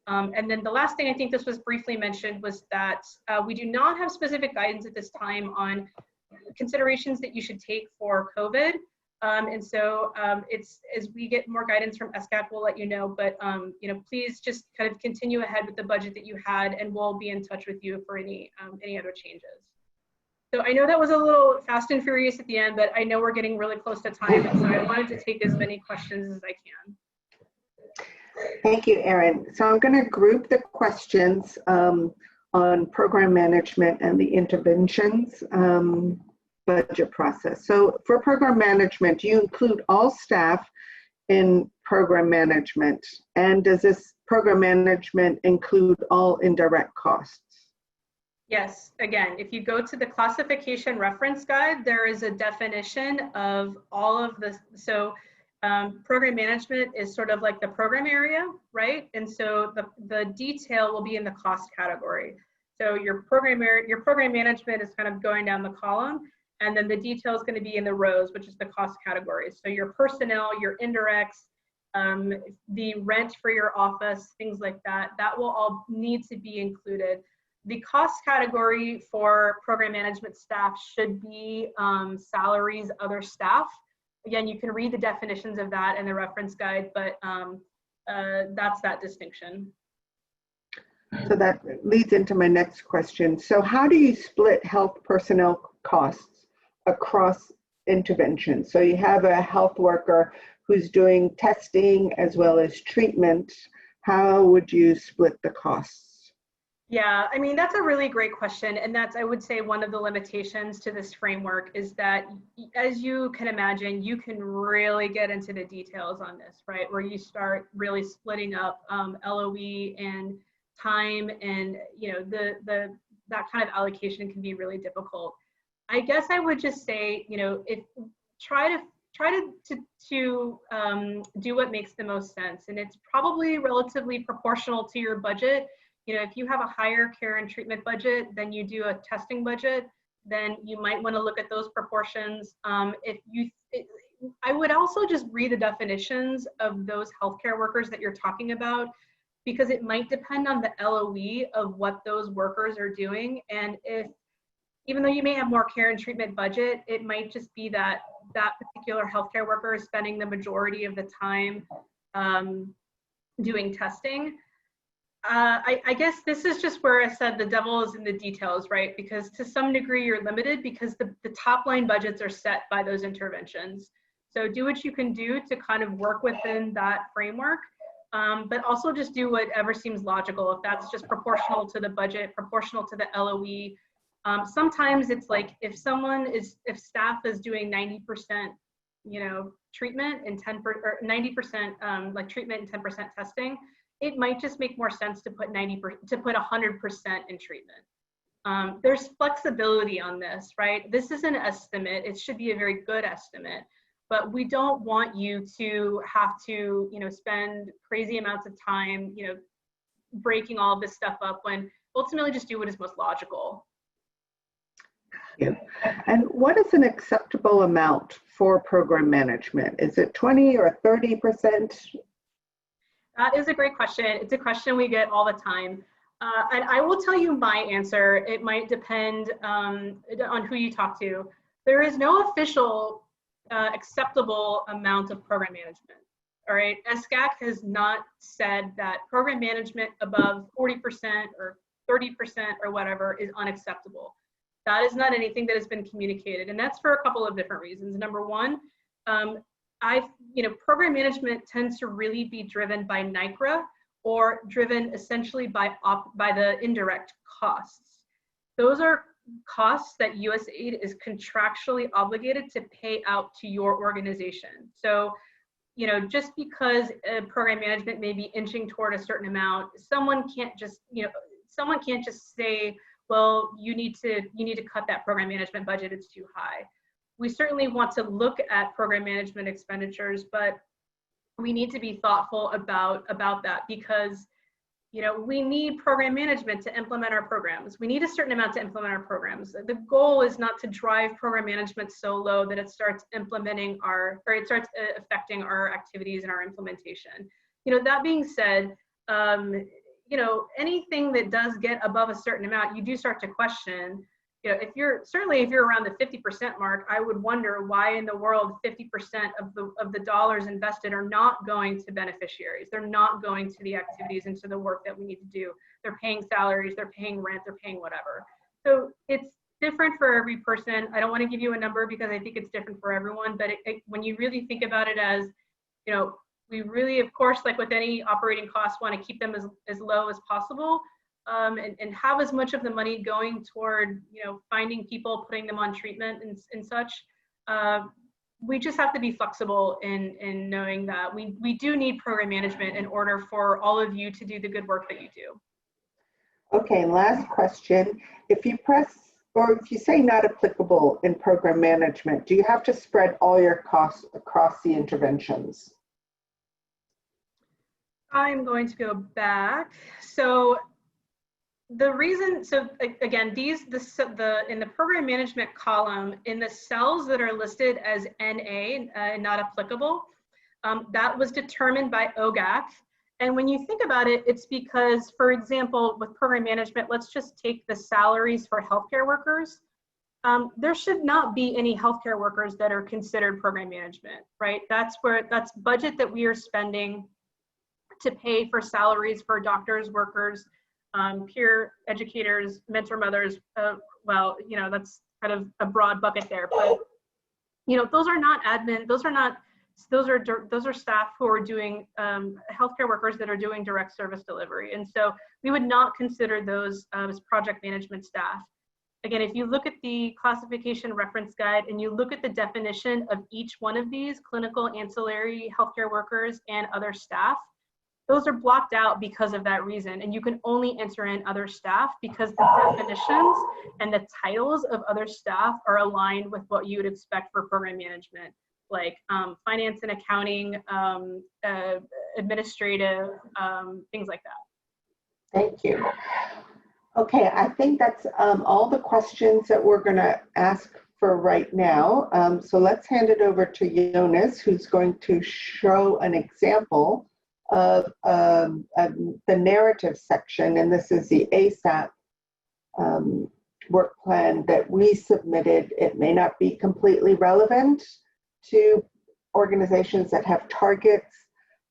And then the last thing, I think this was briefly mentioned, was that we do not have specific guidance at this time on considerations that you should take for COVID. And so it's, as we get more guidance from SGAC, we'll let you know, but please just kind of continue ahead with the budget that you had, and we'll be in touch with you for any other changes. So I know that was a little fast and furious at the end, but I know we're getting really close to time, and so I wanted to take as many questions as I can. Thank you, Erin. So I'm going to group the questions on program management and the interventions budget process. So for program management, do you include all staff in program management? And does this program management include all indirect costs? Yes, again, if you go to the classification reference guide, there is a definition of all of this. So program management is sort of like the program area, right? And so the detail will be in the cost category. So your program management is kind of going down the column, and then the detail is going to be in the rows, which is the cost categories. So your personnel, your indirects, the rent for your office, things like that, that will all need to be included. The cost category for program management staff should be salaries, other staff. Again, you can read the definitions of that in the reference guide, but that's that distinction. So that leads into my next question. So how do you split health personnel costs across interventions? So you have a health worker who's doing testing as well as treatment. How would you split the costs? Yeah, I mean, that's a really great question. And that's, I would say, one of the limitations to this framework is that, as you can imagine, you can really get into the details on this, right? Where you start really splitting up LOE and time, and that kind of allocation can be really difficult. I guess I would just say, if try to do what makes the most sense, and it's probably relatively proportional to your budget. If you have a higher care and treatment budget than you do a testing budget, then you might want to look at those proportions. I would also just read the definitions of those healthcare workers that you're talking about. because it might depend on the LOE of what those workers are doing. And if, even though you may have more care and treatment budget, it might just be that that particular healthcare worker is spending the majority of the time doing testing. I guess this is just where I said the devil is in the details, right? Because to some degree you're limited because the top line budgets are set by those interventions. So do what you can do to kind of work within that framework, but also just do whatever seems logical. If that's just proportional to the budget, proportional to the LOE. Sometimes it's like if staff is doing 90%, treatment and 90% like treatment and 10% testing, it might just make more sense to put 100% in treatment. There's flexibility on this, right? This is an estimate. It should be a very good estimate, but we don't want you to have to, spend crazy amounts of time, breaking all of this stuff up when ultimately just do what is most logical. Yeah. And what is an acceptable amount for program management? Is it 20 or 30%? That is a great question. It's a question we get all the time. And I will tell you my answer. It might depend on who you talk to. There is no official acceptable amount of program management. All right. SGAC has not said that program management above 40% or 30% or whatever is unacceptable. That is not anything that has been communicated. And that's for a couple of different reasons. Number one, program management tends to really be driven by NICRA or driven essentially by the indirect costs. Those are costs that USAID is contractually obligated to pay out to your organization. So, just because program management may be inching toward a certain amount, someone can't just say, well, you need to cut that program management budget, it's too high. We certainly want to look at program management expenditures, but we need to be thoughtful about that because, we need program management to implement our programs. We need a certain amount to implement our programs. The goal is not to drive program management so low that it starts affecting our activities and our implementation. That being said, anything that does get above a certain amount, you do start to question. If you're around the 50% mark, I would wonder why in the world 50% of the dollars invested are not going to beneficiaries. They're not going to the activities and to the work that we need to do. They're paying salaries, they're paying rent, they're paying whatever. So it's different for every person. I don't want to give you a number because I think it's different for everyone, but when you really think about it as, we really, of course, like with any operating costs, want to keep them as low as possible. And have as much of the money going toward, finding people, putting them on treatment and such. We just have to be flexible in knowing that we do need program management in order for all of you to do the good work that you do. Okay, last question. If you say not applicable in program management, do you have to spread all your costs across the interventions? I'm going to go back. So the reason, again, in the program management column, in the cells that are listed as NA, not applicable, that was determined by OGAC. And when you think about it, it's because, for example, with program management, let's just take the salaries for healthcare workers. There should not be any healthcare workers that are considered program management, right? That's budget that we are spending to pay for salaries for doctors, workers, peer educators, mentor mothers. That's kind of a broad bucket there, but those are not admin. Those are staff who are doing healthcare workers that are doing direct service delivery, and so we would not consider those as project management staff. Again, if you look at the classification reference guide and you look at the definition of each one of these clinical, ancillary, healthcare workers, and other staff, those are blocked out because of that reason. And you can only enter in other staff because the definitions and the titles of other staff are aligned with what you would expect for program management, like finance and accounting, administrative, things like that. Thank you. Okay, I think that's all the questions that we're going to ask for right now. So let's hand it over to Jonas, who's going to show an example of the narrative section, and this is the ASAP work plan that we submitted. It may not be completely relevant to organizations that have targets,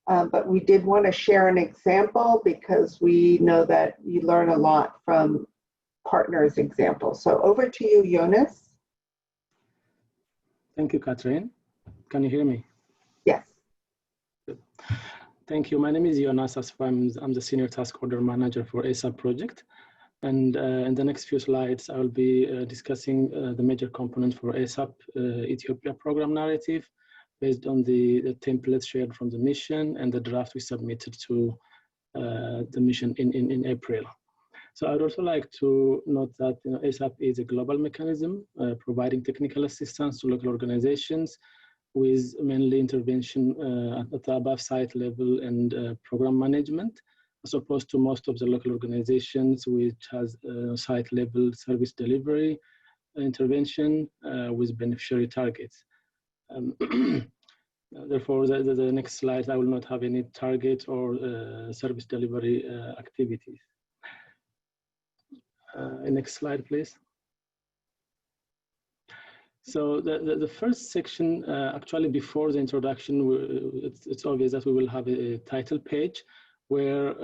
but we did want to share an example because we know that you learn a lot from partners' examples. So over to you, Jonas. Thank you, Catherine. Can you hear me? Yes. Good. Thank you. My name is Jonas Asfam. I'm the Senior Task Order Manager for ASAP project. And in the next few slides, I will be discussing the major components for ASAP Ethiopia program narrative based on the templates shared from the mission and the draft we submitted to the mission in April. So I'd also like to note that ASAP is a global mechanism providing technical assistance to local organizations with mainly intervention at the above site level and program management, as opposed to most of the local organizations which has site level service delivery intervention with beneficiary targets. Therefore, the next slide, I will not have any target or service delivery activities. Next slide, please. So the first section, actually before the introduction, it's obvious that we will have a title page where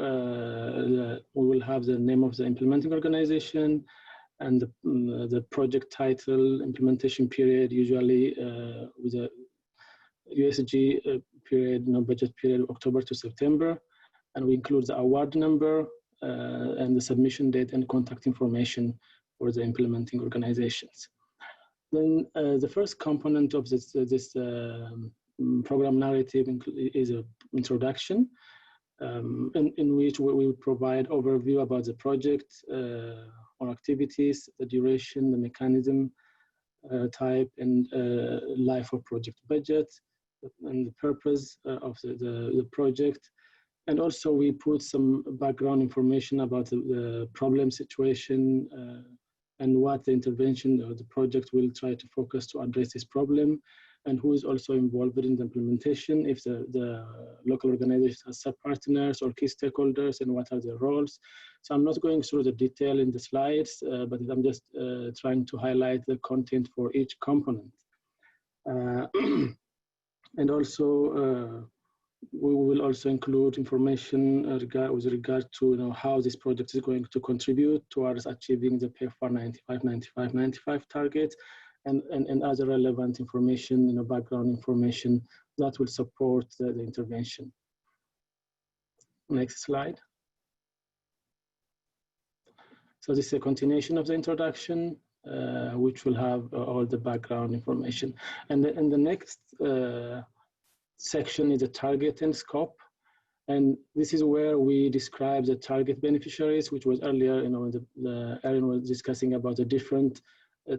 we will have the name of the implementing organization and the project title, implementation period, usually with a USG period, budget period, October to September. And we include the award number and the submission date and contact information for the implementing organizations. Then the first component of this program narrative is an introduction in which we will provide overview about the project or activities, the duration, the mechanism, type, and life of project budget, and the purpose of the project. And also we put some background information about the problem situation and what the intervention or the project will try to focus to address this problem, and who is also involved in the implementation, if the local organization has sub-partners or key stakeholders, and what are their roles. So I'm not going through the detail in the slides, but I'm just trying to highlight the content for each component. And also, we will also include information with regard to how this project is going to contribute towards achieving the PEPFAR 95, 95, 95 targets, and other relevant information, background information that will support the intervention. Next slide. So this is a continuation of the introduction, which will have all the background information. And the next section is the target and scope. And this is where we describe the target beneficiaries, which was earlier, Aaron was discussing about the different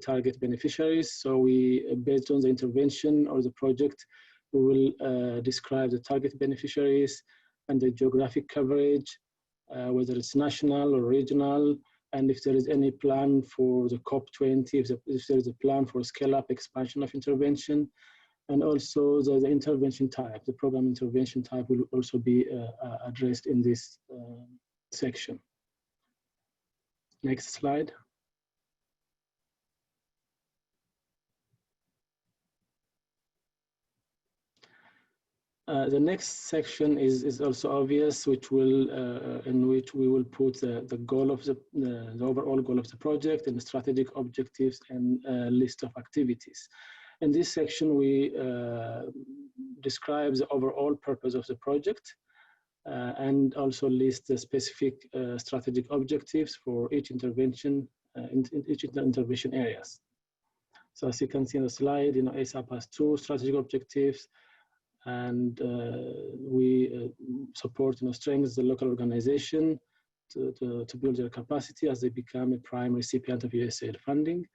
target beneficiaries. So we, based on the intervention or the project, we will describe the target beneficiaries and the geographic coverage, whether it's national or regional, and if there is any plan for the COP20, if there is a plan for scale-up expansion of intervention. And also the intervention type, the program intervention type will also be addressed in this section. Next slide. The next section is also obvious, which will in which we will put the goal of the overall goal of the project and the strategic objectives and list of activities. In this section, we describe the overall purpose of the project and also list the specific strategic objectives for each intervention in each intervention areas. So as you can see on the slide, ASAP has 2 strategic objectives, and we support, strengthens the local organization to build their capacity as they become a prime recipient of USAID funding,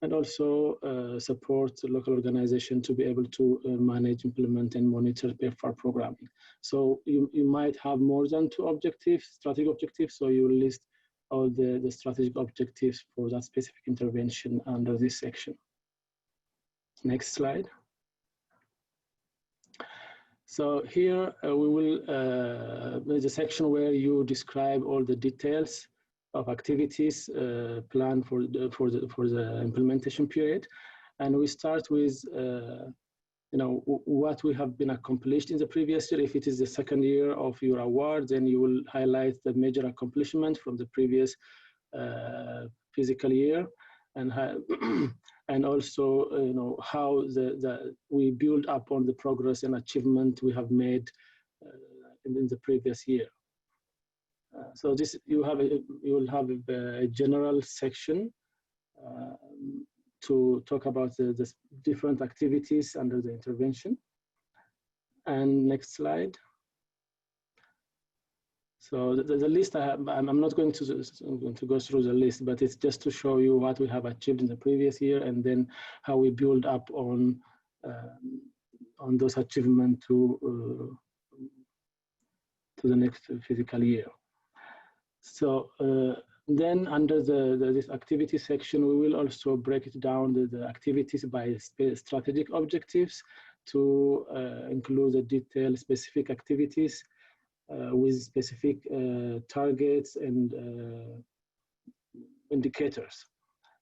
and also support the local organization to be able to manage, implement, and monitor PEPFAR programming. So you might have more than 2 objectives, strategic objectives, so you will list all the strategic objectives for that specific intervention under this section. Next slide. So here we will, there's a section where you describe all the details of activities planned for the implementation period. And we start with what we have been accomplished in the previous year. If it is the second year of your award, then you will highlight the major accomplishment from the previous fiscal year, and and also how we build upon the progress and achievement we have made in the previous year. So this you will have a general section to talk about the different activities under the intervention. And next slide. So the list I'm not going to go through the list, but it's just to show you what we have achieved in the previous year and then how we build up on those achievements to the next fiscal year. So then under this activity section, we will also break it down the activities by strategic objectives to include the detailed specific activities with specific targets and indicators.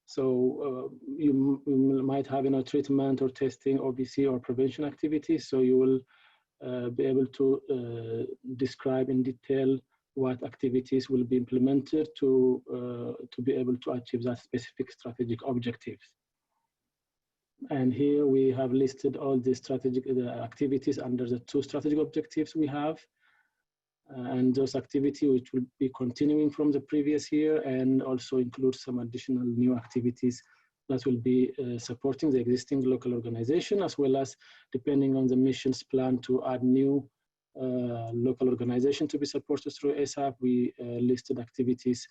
So you might have treatment or testing, OBC or prevention activities. So you will be able to describe in detail what activities will be implemented to be able to achieve that specific strategic objectives. And here we have listed all the strategic activities under the 2 strategic objectives we have. And those activities which will be continuing from the previous year and also include some additional new activities that will be supporting the existing local organization, as well as, depending on the mission's plan, to add new local organization to be supported through ASAP. We listed activities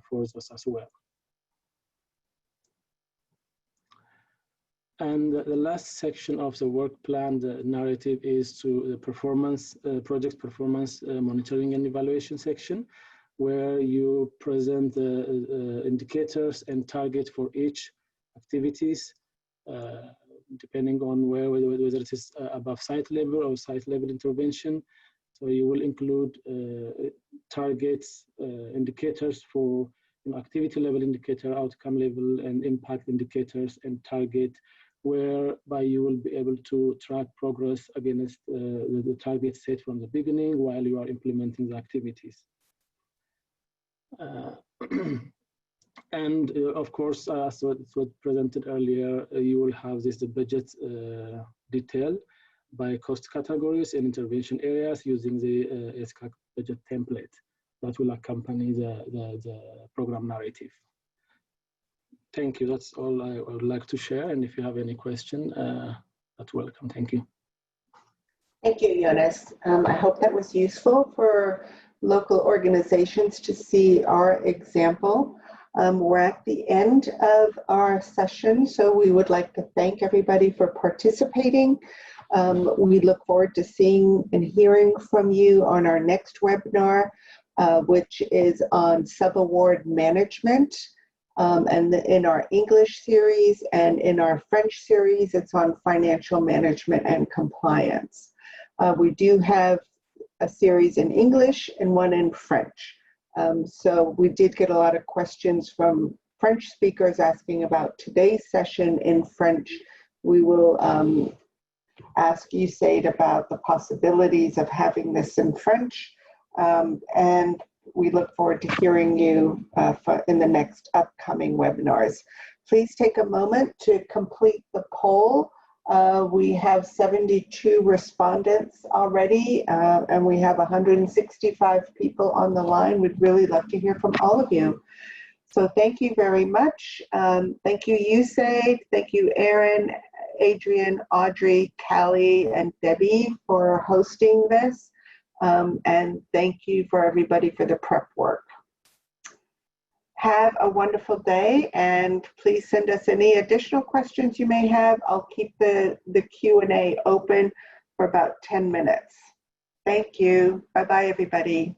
for those as well. And the last section of the work plan, the narrative, is to the performance, project performance monitoring and evaluation section, where you present the indicators and target for each activities, depending on whether it is above site level or site level intervention. So you will include targets, indicators for activity level indicator, outcome level, and impact indicators, and target, whereby you will be able to track progress against the target set from the beginning while you are implementing the activities. And of course, as was presented earlier, you will have the budget detail by cost categories and intervention areas using the SCAC budget template that will accompany the program narrative. Thank you. That's all I would like to share. And if you have any question, that's welcome. Thank you. Thank you, Jonas. I hope that was useful for local organizations to see our example. We're at the end of our session, so we would like to thank everybody for participating. We look forward to seeing and hearing from you on our next webinar, which is on sub-award management. And in our English series and in our French series, it's on financial management and compliance. We do have a series in English and one in French. So we did get a lot of questions from French speakers asking about today's session in French. We will ask USAID about the possibilities of having this in French. And we look forward to hearing you in the next upcoming webinars. Please take a moment to complete the poll. We have 72 respondents already, and we have 165 people on the line. We'd really love to hear from all of you. So thank you very much. Thank you, USAID. Thank you, Aaron, Adrian, Audrey, Callie, and Debbie for hosting this. And thank you for everybody for the prep work. Have a wonderful day, and please send us any additional questions you may have. I'll keep the Q&A open for about 10 minutes. Thank you. Bye-bye, everybody.